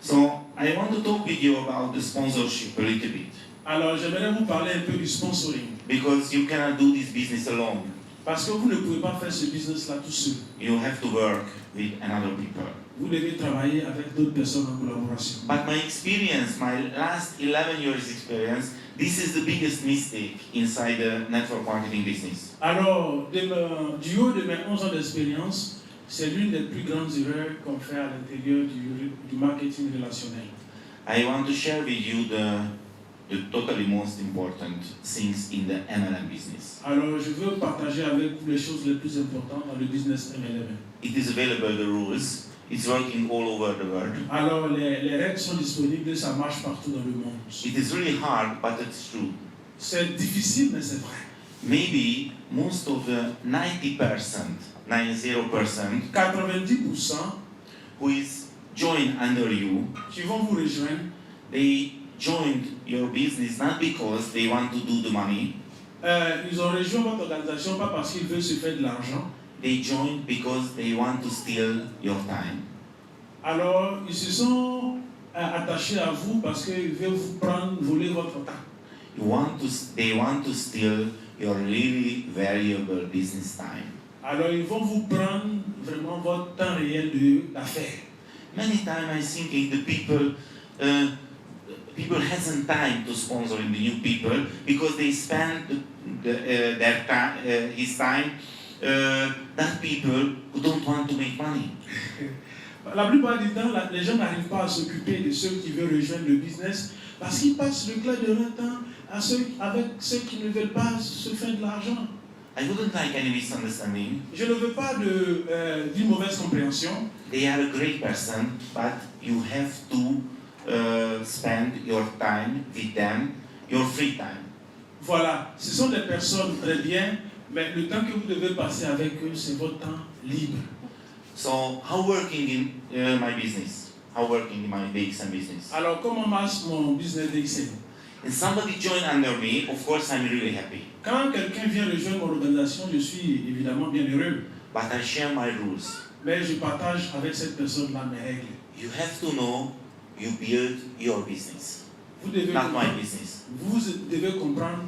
So I want to talk with you about the sponsorship a little bit, Alors j'aimerais vous parler un peu du sponsoring. because you cannot do this business alone. Parce que vous ne pouvez pas faire ce business-là tout seul. You have to work with another people. vous devez travailler avec d'autres personnes en collaboration. But my experience, my last 11 years experience, this is the biggest mistake inside the network marketing business. Alors, du haut de mes 11 ans d'expérience, c'est l'une des plus grandes erreurs qu'on fait à l'intérieur du marketing relationnel. I want to share with you the totally most important things in the MLM business. Alors, je veux partager avec vous les choses les plus importantes dans le business MLM. It is available, the rules. It's working all over the world. Alors, les règles sont disponibles et ça marche partout dans le monde. It is really hard, but it's true. C'est difficile, mais c'est vrai. Maybe most of the 90%, 90% 90% who is joined under you, qui vont vous rejoindre, they joined your business not because they want to do the money, ils ont rejoint votre organisation pas parce qu'ils veulent se faire de l'argent. they joined because they want to steal your time. Alors, ils se sont attachés à vous parce qu'ils veulent vous prendre, voler votre temps. They want to steal your really valuable business time. Alors, ils vont vous prendre vraiment votre temps réel d'affaires. Many times I thinking the people hasn't time to sponsoring the new people because they spend their time, his time, that people who don't want to make money. La plupart du temps, les gens n'arrivent pas à s'occuper de ceux qui veulent rejoindre le business parce qu'ils passent le clair de leur temps avec ceux qui ne veulent pas se faire de l'argent. I wouldn't like any misunderstanding. Je ne veux pas d'une mauvaise compréhension. They are a great person, but you have to spend your time with them, your free time. Voilà, ce sont des personnes très bien, mais le temps que vous devez passer avec eux, c'est votre temps libre. So how working in my business? How working in my DXM business? Alors, comment marche mon business DXM? And somebody join under me, of course I'm really happy. Quand quelqu'un vient rejoindre mon organisation, je suis évidemment bien heureux. But I share my rules. Mais je partage avec cette personne-là mes règles. You have to know you build your business, Vous devez, not my business. vous devez comprendre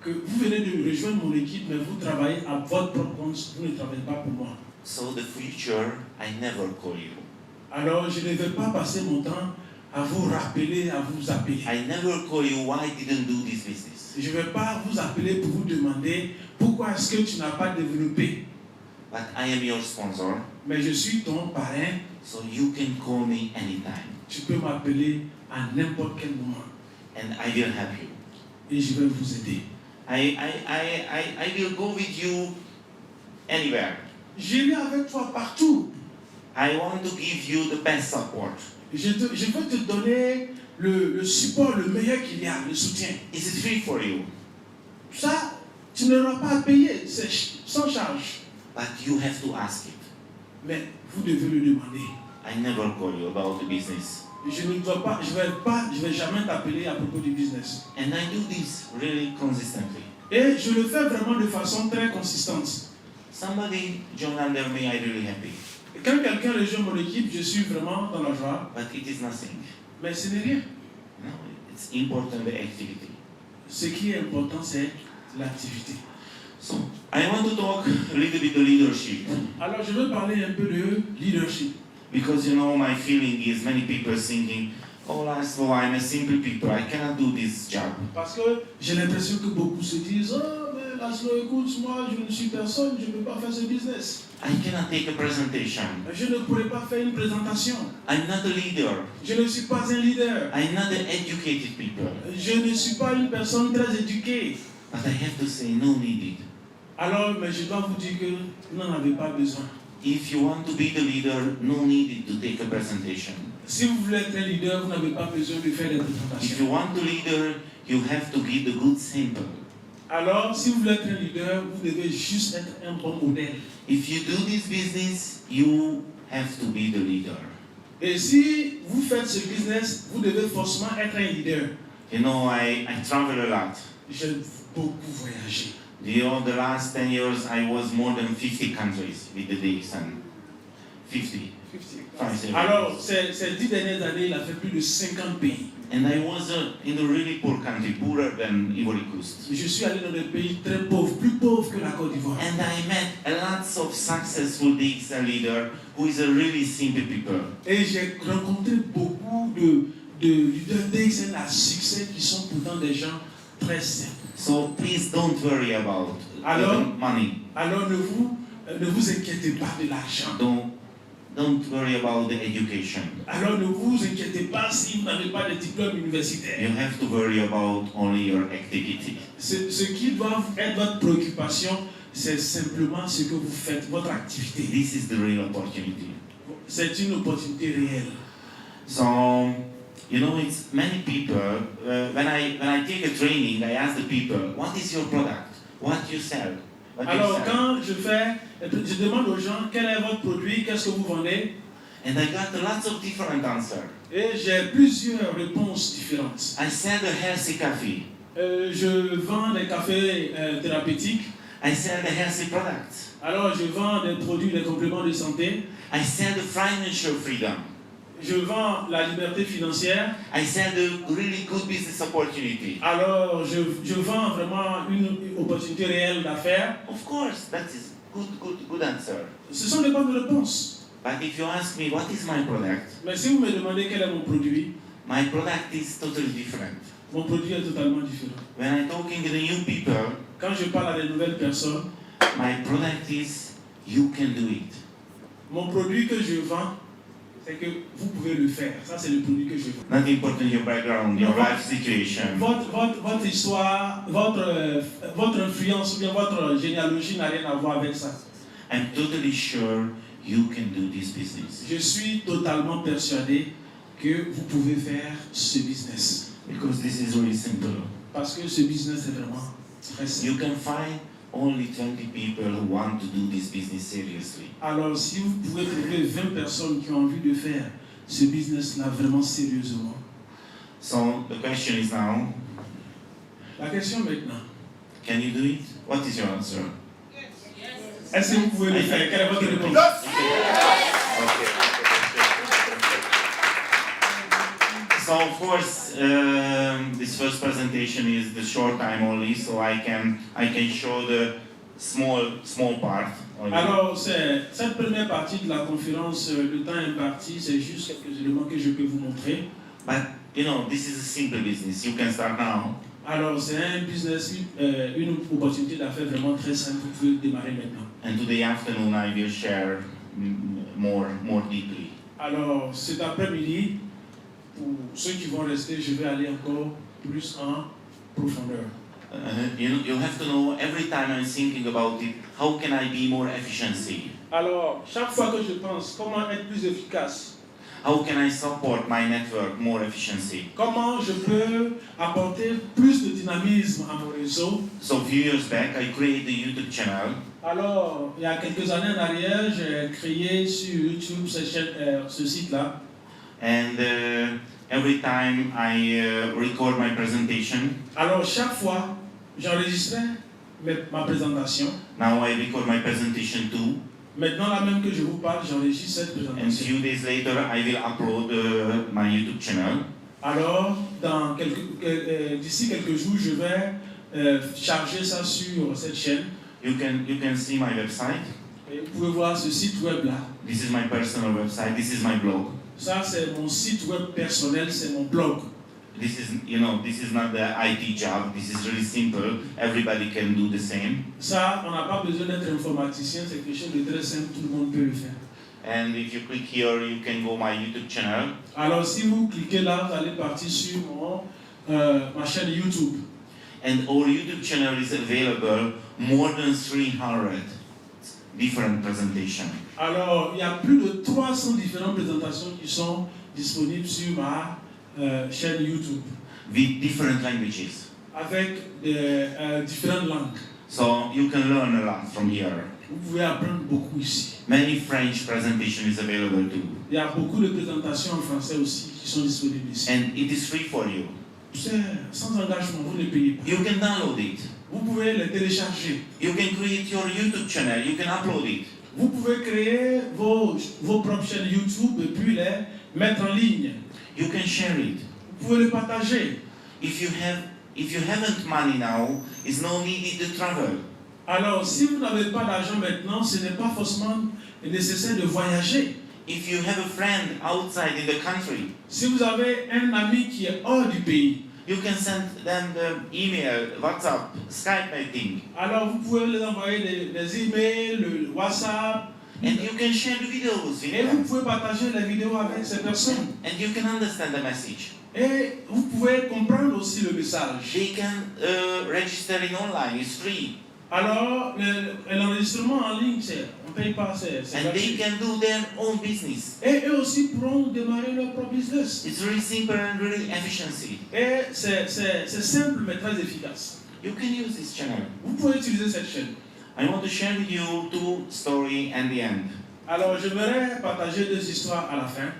que vous venez de rejoindre mon équipe, mais vous travaillez à votre propre compte, vous ne travaillez pas pour moi. So the future, I never call you. Alors, je ne vais pas passer mon temps à vous rappeler, à vous appeler. I never call you why didn't do this business. Je ne vais pas vous appeler pour vous demander pourquoi est-ce que tu n'as pas développé. But I am your sponsor, Mais je suis ton parrain, so you can call me anytime. tu peux m'appeler à n'importe quel moment And I will help you. et je vais vous aider. I will go with you anywhere. J'irai avec toi partout. I want to give you the best support. Je veux te donner le support, le meilleur qu'il y a, le soutien. Is it free for you? Ça, tu n'auras pas à payer, c'est sans charge. But you have to ask it. Mais vous devez le demander. I never call you about the business. Je vais jamais t'appeler à propos du business. And I do this really consistently. Et je le fais vraiment de façon très consistante. Somebody join under me, I'm really happy. Et quand quelqu'un rejoint mon équipe, je suis vraiment dans la joie. But it is nothing. Mais ce n'est rien. No, it's important the activity. Ce qui est important, c'est l'activité. So I want to talk a little bit the leadership. Alors, je veux parler un peu de leadership. Because you know my feeling is many people thinking, oh Laszlo, I'm a simple people, I cannot do this job. Parce que j'ai l'impression que beaucoup se disent, oh mais Laszlo, écoute, moi je ne suis personne, je ne peux pas faire ce business. I cannot take a presentation. Je ne pourrais pas faire une présentation. I'm not a leader. Je ne suis pas un leader. I'm not an educated people. Je ne suis pas une personne très éduquée. But I have to say, no needed. Alors, mais je dois vous dire que vous n'en avez pas besoin. If you want to be the leader, no needed to take a presentation. Si vous voulez être un leader, vous n'avez pas besoin de faire des If présentations. you want to leader, you have to give the good sample. Alors, si vous voulez être un leader, vous devez juste être un bon modèle. If you do this business, you have to be the leader. Et si vous faites ce business, vous devez forcément être un leader. You know, I travel a lot. J'aime beaucoup voyager. The last 10 years, I was more than 50 countries with the DXN. 50. 50. Alors, ces 10 dernières années, il a fait plus de 50 pays. And I was in a really poor country, poorer than Ivory Coast. Je suis allé dans des pays très pauvres, plus pauvres que la Côte d'Ivoire. And I met a lots of successful DXL leader who is a really simple people. Et j'ai rencontré beaucoup de leaders DXL à succès qui sont pourtant des gens très simples. So please don't worry about Alors, money. Alors ne vous inquiétez pas de l'argent. Don't worry about the education. Alors ne vous inquiétez pas si vous n'avez pas de diplôme universitaire. You have to worry about only your activity. Ce qui doit être votre préoccupation, c'est simplement ce que vous faites, votre activité. This is the real opportunity. C'est une opportunité réelle. So, you know, it's many people. When I take a training, I ask the people, what is your product? What you sell? What you Alors sell? quand je demande aux gens quel est votre produit, qu'est-ce que vous vendez, And I got lots of different answers. et j'ai plusieurs réponses différentes. I sell the healthy coffee. Je vends des cafés thérapeutiques. I sell the healthy products. Alors je vends des produits, des compléments de santé. I sell the financial freedom. Je vends la liberté financière. I sell the really good business opportunity. Alors je vends vraiment une opportunité réelle d'affaires. Of course, that is good answer. Ce sont des bonnes réponses. But if you ask me what is my product, Mais si vous me demandez quel est mon produit, my product is totally different. mon produit est totalement différent. When I'm talking to the new people, Quand je parle à des nouvelles personnes, my product is you can do it. mon produit que je vends, c'est que vous pouvez le faire. Ça, c'est le produit que je vends. Not important your background, your life situation. Votre histoire, votre influence ou bien votre généalogie n'a rien à voir avec ça. I'm totally sure you can do this business. Je suis totalement persuadé que vous pouvez faire ce business. Because this is really simple. Parce que ce business est vraiment très simple. You can find only 20 people who want to do this business seriously. Alors, si vous pouvez trouver 20 personnes qui ont envie de faire ce business-là vraiment sérieusement. So the question is now, La question maintenant, can you do it? What is your answer? est-ce que vous pouvez le faire? Quelle est votre réponse? Okay. So of course, this first presentation is the short time only, so I can show the small part. Only. Alors, cette première partie de la conférence, le temps imparti, c'est juste quelques éléments que je peux vous montrer. But you know, this is a simple business. You can start now. Alors, c'est un business, une opportunité d'affaires vraiment très simple. Vous pouvez démarrer maintenant. And today afternoon I will share more deeply. Alors, cet après-midi, pour ceux qui vont rester, je vais aller encore plus en profondeur. You have to know every time I'm thinking about it, how can I be more efficiency? Alors, chaque fois que je pense comment être plus efficace, How can I support my network more efficiency? comment je peux apporter plus de dynamisme à mon réseau. So a few years back, I created a YouTube channel. Alors, il y a quelques années en arrière, j'ai créé sur YouTube ce site-là. And every time I record my presentation, Alors, chaque fois, j'enregistrais ma présentation. now I record my presentation too. Maintenant, là même que je vous parle, j'enregistre cette And a présentation. few days later, I will upload my YouTube channel. Alors, d'ici quelques jours, je vais charger ça sur cette chaîne. You can see my website. Et vous pouvez voir ce site web-là. This is my personal website. This is my blog. Ça, c'est mon site web personnel, c'est mon blog. This is not the IT job. This is really simple. Everybody can do the same. Ça, on n'a pas besoin d'être informaticien, c'est quelque chose de très simple, tout le monde peut le faire. And if you click here, you can go my YouTube channel. Alors, si vous cliquez là, vous allez partir sur ma chaîne YouTube. And our YouTube channel is available more than 300 different presentations. Alors, il y a plus de 300 différentes présentations qui sont disponibles sur ma chaîne YouTube, With different languages. avec différentes langues. So you can learn a lot from here. Vous pouvez apprendre beaucoup ici. Many French presentation is available too. Il y a beaucoup de présentations en français aussi qui sont disponibles ici. And it is free for you. C'est sans engagement, vous ne payez pas. You can download it. Vous pouvez les télécharger. You can create your YouTube channel. You can upload it. Vous pouvez créer vos propres chaînes YouTube et puis les mettre en ligne. You can share it. Vous pouvez les partager. If you haven't money now, it's no need to travel. Alors, si vous n'avez pas d'argent maintenant, ce n'est pas forcément nécessaire de voyager. If you have a friend outside in the country, Si vous avez un ami qui est hors du pays, you can send them the email, WhatsApp, Skype meeting, alors vous pouvez les envoyer des emails, le WhatsApp, and you can share the videos with et vous them, pouvez partager les vidéos avec ces personnes. and you can understand the message. Et vous pouvez comprendre aussi le message. They can register in online, it's free, Alors, l'enregistrement en ligne, on ne paye pas, c'est and they gratuit. can do their own business. Et eux aussi pourront démarrer leur propre business. It's very simple and really efficiency. Et c'est simple mais très efficace. You can use this channel. Vous pouvez utiliser cette chaîne. I want to share with you two stories and the end. Alors, j'aimerais partager deux histoires à la fin.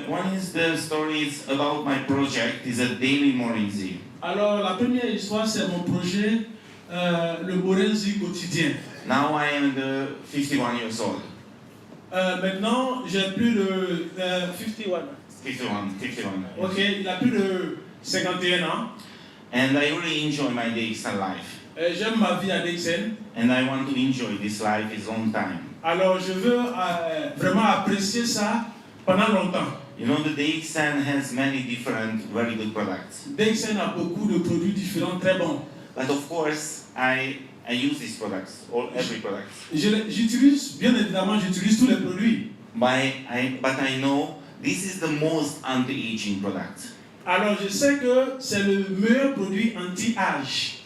One is the stories about my project, is a daily Morenzi. Alors, la première histoire, c'est mon projet, le Morenzi quotidien. Now I am 51 years old. Maintenant, j'ai plus de 51. 51. Ok, il a plus de 51 ans. And I really enjoy my DXN life. J'aime ma vie à Dixon. And I want to enjoy this life is long time. Alors, je veux vraiment apprécier ça pendant longtemps. You know, the DXN has many different very good products. Dixon a beaucoup de produits différents très bons. But of course, I use these products, every product. J'utilise, bien évidemment, j'utilise tous les produits. But I know this is the most anti-aging product. Alors, je sais que c'est le meilleur produit anti-âge.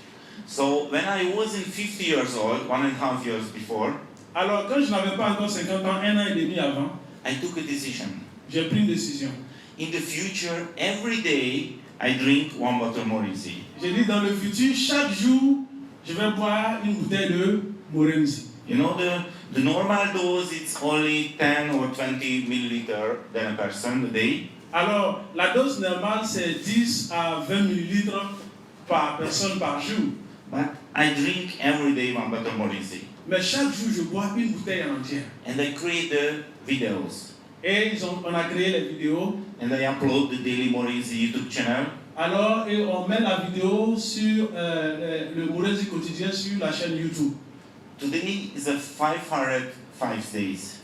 So when I wasn't 50 years old, 1.5 years before, Alors, quand je n'avais pas encore 50 ans, 1 an et demi avant, I took a decision. j'ai pris une décision. In the future, every day, I drink 1 bottle Morenzi. J'ai dit dans le futur, chaque jour, je vais boire une bouteille de Morenzi. You know, the normal dose, it's only 10 or 20 milliliter than a person a day. Alors, la dose normale, c'est 10 à 20 millilitres par personne par jour. But I drink every day 1 bottle Morenzi. Mais chaque jour, je bois une bouteille en entière. And I create the videos. Et on a créé les vidéos. And I upload the Daily Morenzi YouTube channel. Alors, et on met la vidéo sur le Morenzi quotidien sur la chaîne YouTube. Today is a 505 days.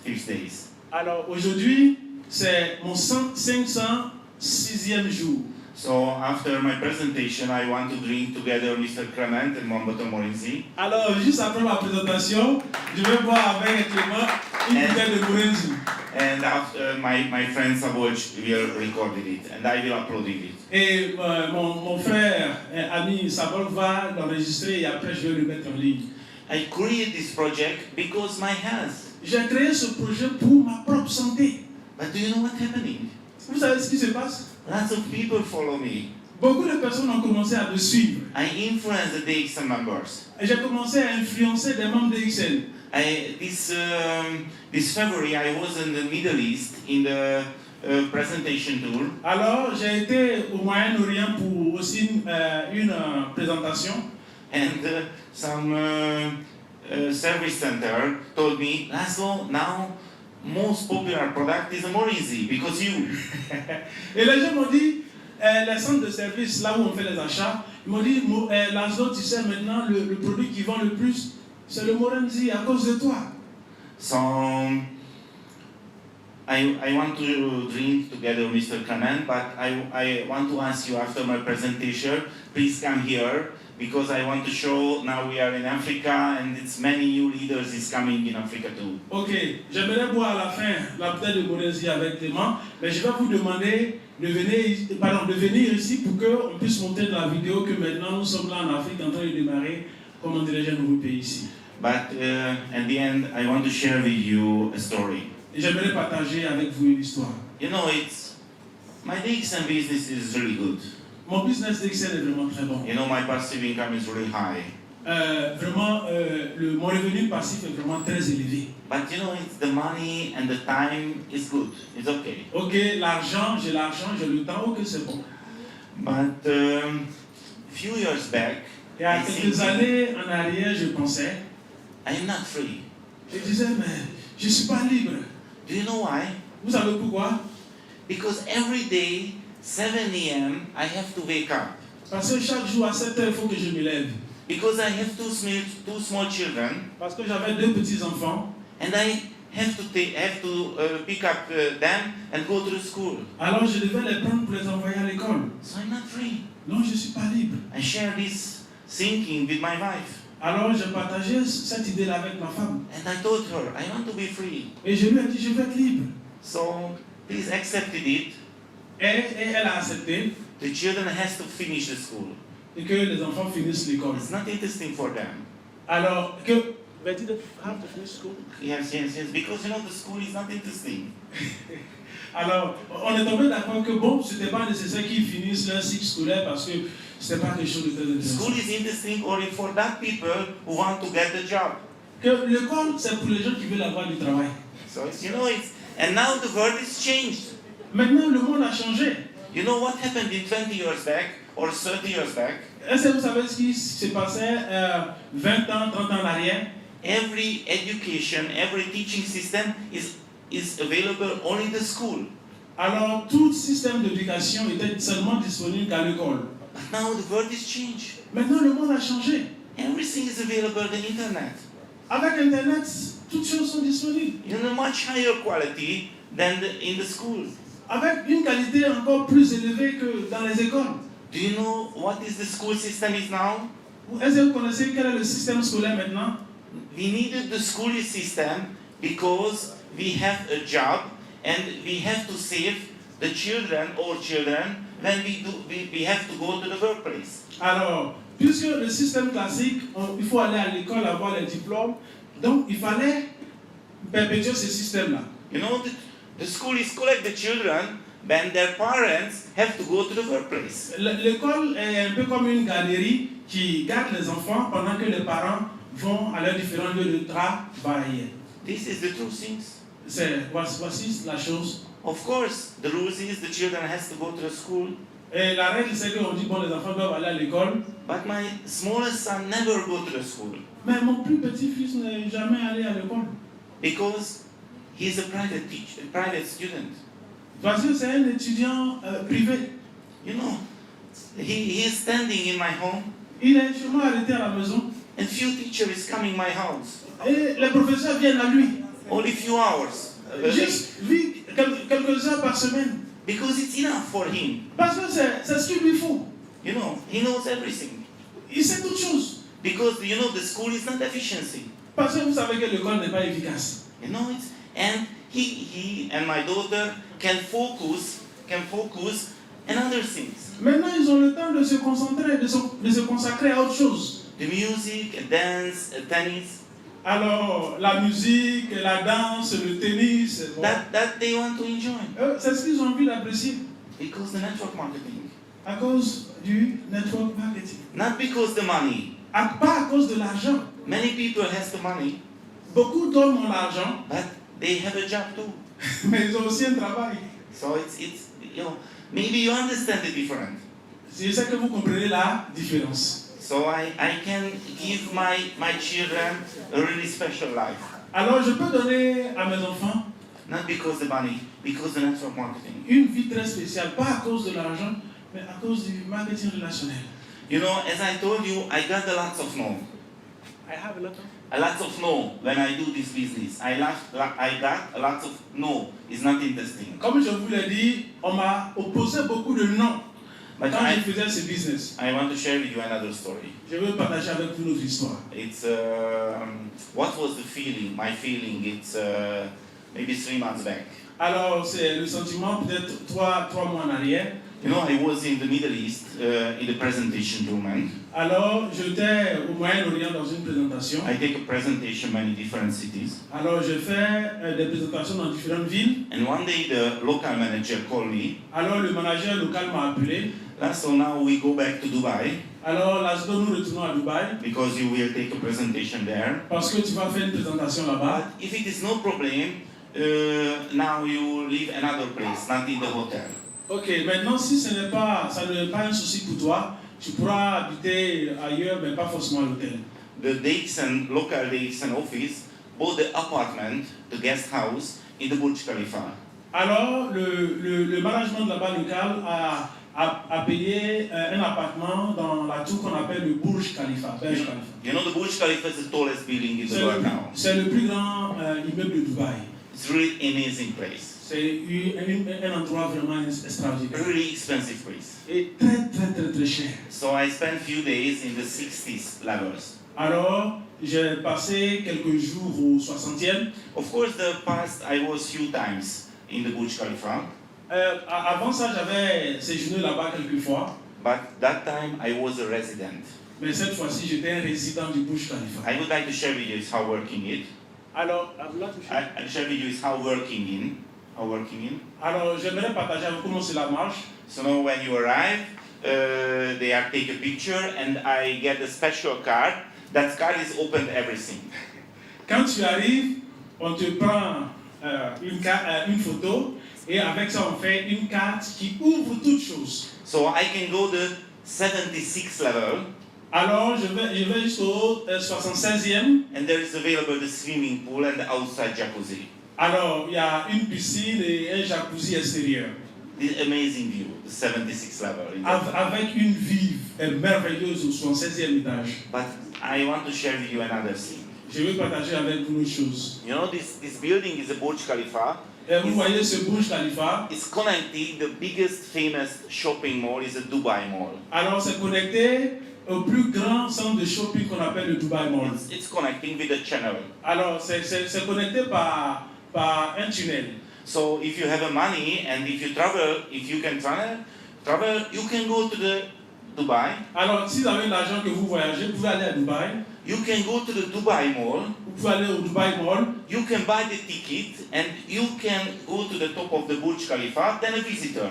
Alors, aujourd'hui, c'est mon 506e jour. So after my presentation, I want to drink together Mr. Clement and 1 bottle Morenzi. Alors, juste après ma présentation, je vais boire avec Clément une bouteille de Morenzi. And after my friend Saboch will record it and I will upload it. Et mon frère et ami Sabol va l'enregistrer et après je vais le mettre en ligne. I create this project because my health. J'ai créé ce projet pour ma propre santé. But do you know what's happening? Vous savez ce qui se passe? Lots of people follow me. Beaucoup de personnes ont commencé à me suivre. I influence the DXN members. Et j'ai commencé à influencer des membres de XN. This February I was in the Middle East in the presentation tour. Alors j'ai été au Moyen-Orient pour aussi une présentation. And some service center told me, Laszlo, now most popular product is a Morenzi because you. Et les gens m'ont dit, les centres de service, là où on fait les achats, ils m'ont dit, Laszlo, tu sais maintenant, le produit qui vend le plus, c'est le Morenzi à cause de toi. So I want to drink together Mr. Clement, but I want to ask you after my presentation, please come here. Because I want to show now we are in Africa and it's many new leaders is coming in Africa too. Ok, j'aimerais boire à la fin la bouteille de Morenzi avec Clément, mais je vais vous demander de venir ici pour qu'on puisse montrer dans la vidéo que maintenant nous sommes là en Afrique en train de démarrer, comment dirais-je, un nouveau pays ici. But at the end, I want to share with you a story. Et j'aimerais partager avec vous une histoire. You know, my DXN business is really good. Mon business d'Excel est vraiment très bon. You know, my passive income is really high. Mon revenu passif est vraiment très élevé. But you know, it's the money and the time is good. It's okay. Ok, j'ai l'argent, j'ai le temps, ok, c'est bon. But few years back, Il y a I quelques think années en arrière, je pensais, I am not free. Je disais, mais je ne suis pas libre. Do you know why? Vous savez pourquoi? Because every day, 7 a.m., I have to wake up. Parce que chaque jour à 7 heures, il faut que je me lève. Because I have two small children, Parce que j'avais 2 petits-enfants. and I have to pick up them and go to the school. Alors je devais les prendre pour les envoyer à l'école. So I'm not free. Non, je ne suis pas libre. I share this thinking with my wife. Alors j'ai partagé cette idée-là avec ma femme. And I told her, I want to be free. Et je lui ai dit, je veux être libre. So please accepted it. Et elle a accepté The children has to finish the school. et que les enfants finissent l'école. It's not interesting for them. Alors que... They didn't have to finish school. Yes, because the school is not interesting. Alors, on est tombé d'accord que bon, c'était pas nécessaire qu'ils finissent leur cycle scolaire parce que c'était pas quelque chose de très intéressant. School is interesting only for that people who want to get the job. Que l'école, c'est pour les gens qui veulent avoir du travail. So and now the world is changed. Maintenant, le monde a changé. You know what happened in 20 years back or 30 years back? Est-ce que vous savez ce qui s'est passé 20 ans, 30 ans en arrière? Every education, every teaching system is available only in the school. Alors, tout système d'éducation était seulement disponible qu'à l'école. But now the world is changed. Maintenant, le monde a changé. Everything is available on the internet. Avec Internet, toutes choses sont disponibles. In a much higher quality than in the schools. Avec une qualité encore plus élevée que dans les écoles. Do you know what is the school system is now? Est-ce que vous connaissez quel est le système scolaire maintenant? We needed the school system because we have a job and we have to save the children, all children, when we have to go to the workplace. Alors, puisque le système classique, il faut aller à l'école, avoir les diplômes, donc il fallait perpétuer ce système-là. You know, the school is collect the children when their parents have to go to the workplace. L'école est un peu comme une galerie qui garde les enfants pendant que les parents vont à leurs différents lieux de travail. This is the true things. Voici la chose. Of course, the rules is the children has to go to the school. Et la règle, c'est qu'on dit, bon, les enfants doivent aller à l'école. But my smallest son never go to the school. Mais mon plus petit fils n'est jamais allé à l'école. Because he's a private teacher, a private student. Parce que c'est un étudiant privé. You know, he is standing in my home. Il est sûrement arrêté à la maison. And few teacher is coming my house. Et les professeurs viennent à lui. Only few hours. Juste quelques heures par semaine. Because it's enough for him. Parce que c'est ce qu'il lui faut. You know, he knows everything. Il sait toutes choses. Because the school is not efficiency. Parce que vous savez que l'école n'est pas efficace. You know it. And he and my daughter can focus on other things. Maintenant, ils ont le temps de se concentrer, de se consacrer à autre chose. The music, dance, tennis. Alors, la musique, la danse, le tennis, bon. That they want to enjoy. C'est ce qu'ils ont envie d'apprécier. Because the network marketing. À cause du network marketing. Not because the money. Pas à cause de l'argent. Many people has the money, Beaucoup d'hommes ont l'argent, but they have a job too. mais ils ont aussi un travail. So it's maybe you understand the difference. Je sais que vous comprenez la différence. So I can give my children a really special life. Alors je peux donner à mes enfants Not because the money, because the network marketing. une vie très spéciale, pas à cause de l'argent, mais à cause du marketing relationnel. You know, as I told you, I got a lot of no. I have a lot of. A lot of no when I do this business. I got a lot of no. It's not interesting. Comme je vous l'ai dit, on m'a opposé beaucoup de non But quand je faisais ce business. I want to share with you another story. Je veux partager avec vous notre histoire. It's what was the feeling? My feeling. It's maybe 3 months back. Alors c'est le sentiment peut-être 3 mois en arrière. You know, I was in the Middle East in the presentation room, and Alors j'étais au Moyen-Orient dans une présentation. I take a presentation in many different cities. Alors je fais des présentations dans différentes villes. And one day the local manager called me. Alors le manager local m'a appelé. So now we go back to Dubai. Alors la seconde nous retournons à Dubaï. Because you will take a presentation there. Parce que tu vas faire une présentation là-bas. But if it is no problem, now you leave another place, not in the hotel. Ok, maintenant si ça n'est pas un souci pour toi, tu pourras habiter ailleurs, mais pas forcément à l'hôtel. The Dixon, local Dixon office bought the apartment, the guest house, in the Burj Khalifa. Alors, le management de la banque locale a payé un appartement dans la tour qu'on appelle le Burj Khalifa. Burj Khalifa. You know, the Burj Khalifa is the tallest building in the world now. C'est le plus grand immeuble de Dubaï. It's really amazing place. C'est un endroit vraiment extraordinaire. Really expensive place. Et très cher. So I spent few days in the 60s levels. Alors, j'ai passé quelques jours au 60e. Of course, the past I was few times in the Burj Khalifa, Avant ça, j'avais séjourné là-bas quelques fois. but that time I was a resident. Mais cette fois-ci, j'étais un résident du Burj Khalifa. I would like to share with you is how working it. Alors, I would like to share. I'll share with you is how working in. Alors, j'aimerais partager avec vous comment cela marche. So now when you arrive, they are take a picture and I get a special card. That card is open everything. Quand tu arrives, on te prend une photo et avec ça, on fait une carte qui ouvre toutes choses. So I can go the 76th level. Alors, je vais jusqu'au 76e. And there is available the swimming pool and the outside jacuzzi. Alors, il y a une piscine et un jacuzzi extérieur. This amazing view, the 76th level. Avec une vue merveilleuse au 76e étage. But I want to share with you another thing. Je vais partager avec vous une chose. You know, this building is a Burj Khalifa. Et vous voyez ce Burj Khalifa. It's connected, the biggest famous shopping mall is the Dubai Mall. Alors, c'est connecté au plus grand centre de shopping qu'on appelle le Dubai Mall. It's connecting with a channel. Alors, c'est connecté par un tunnel. So if you have a money and if you travel, if you can travel, you can go to the Dubai. Alors, si vous avez l'argent que vous voyagez, vous pouvez aller à Dubaï. You can go to the Dubai Mall. Vous pouvez aller au Dubai Mall. You can buy the ticket and you can go to the top of the Burj Khalifa, then a visitor.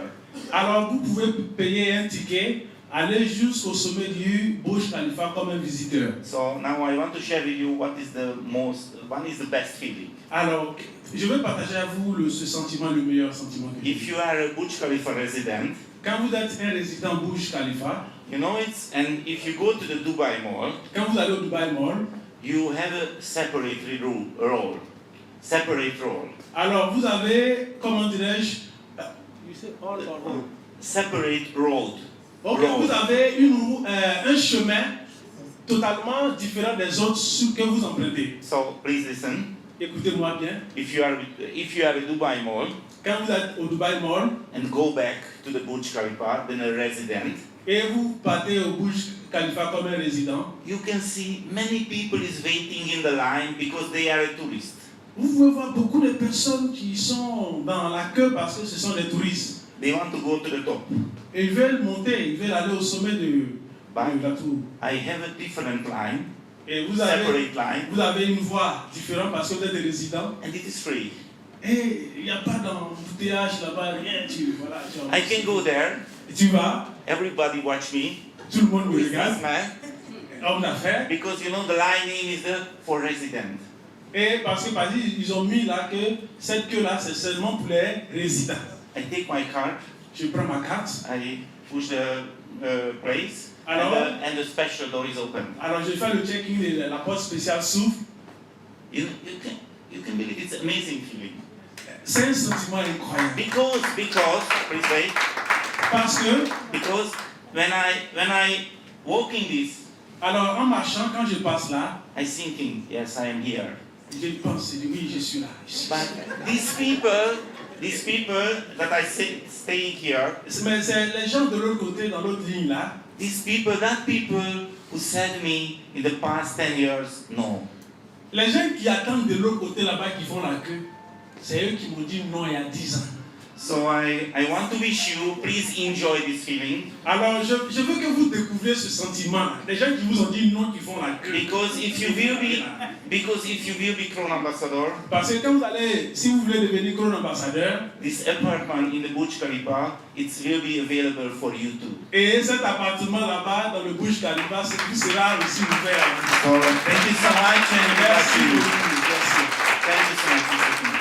Alors, vous pouvez payer un ticket, aller jusqu'au sommet du Burj Khalifa comme un visiteur. So now I want to share with you what is the best feeling. Alors, je vais partager avec vous ce sentiment, le meilleur sentiment que j'ai. If you are a Burj Khalifa resident, Quand vous êtes un résident Burj Khalifa, you know and if you go to the Dubai Mall, quand vous allez au Dubai Mall, you have a separate role. Separate role. Alors, vous avez, comment dirais-je, You say all or road. Separate road. ok, Road. vous avez un chemin totalement différent des autres que vous empruntez. So please listen. Écoutez-moi bien. If you are at Dubai Mall Quand vous êtes au Dubai Mall and go back to the Burj Khalifa, then a resident, et vous partez au Burj Khalifa comme un résident, you can see many people is waiting in the line because they are a tourist. vous pouvez voir beaucoup de personnes qui sont dans la queue parce que ce sont des touristes. They want to go to the top. Et ils veulent monter, ils veulent aller au sommet de la tour. I have a different line, Et separate line, vous avez une voie différente parce que vous êtes des résidents. and it is free. Et il n'y a pas d'embouteillage là-bas, rien. Voilà, I can go there. tu vas, Everybody watch me. tout le monde me regarde, Businessman. homme d'affaires. Because you know the lining is for resident. Et parce que ils ont mis là que cette queue-là, c'est seulement pour les résidents. I take my card. Je prends ma carte. I push the place, Alors, and the special door is open. alors je fais le check-in et la porte spéciale s'ouvre. You can believe it's amazing feeling. C'est un sentiment incroyable. Because please wait. Because when I walk in this, Alors en marchant, quand je passe là, I thinking, yes, I am here. je pense, oui, je suis là. But these people that I staying here, Mais c'est les gens de l'autre côté, dans l'autre ligne là. that people who said me in the past 10 years, no. Les gens qui attendent de l'autre côté là-bas, qui font la queue, c'est eux qui m'ont dit non il y a 10 ans. So I want to wish you, please enjoy this feeling. Alors je veux que vous découvriez ce sentiment. Les gens qui vous ont dit non, qui font la queue. Because if you will be Crown Ambassador, Parce que quand vous allez, si vous voulez devenir Crown Ambassadeur, this apartment in the Burj Khalifa, it will be available for you too. et cet appartement là-bas dans le Burj Khalifa, c'est tout sera aussi ouvert à vous. So thank you so much and Merci merci. beaucoup. Merci. Thank you so much.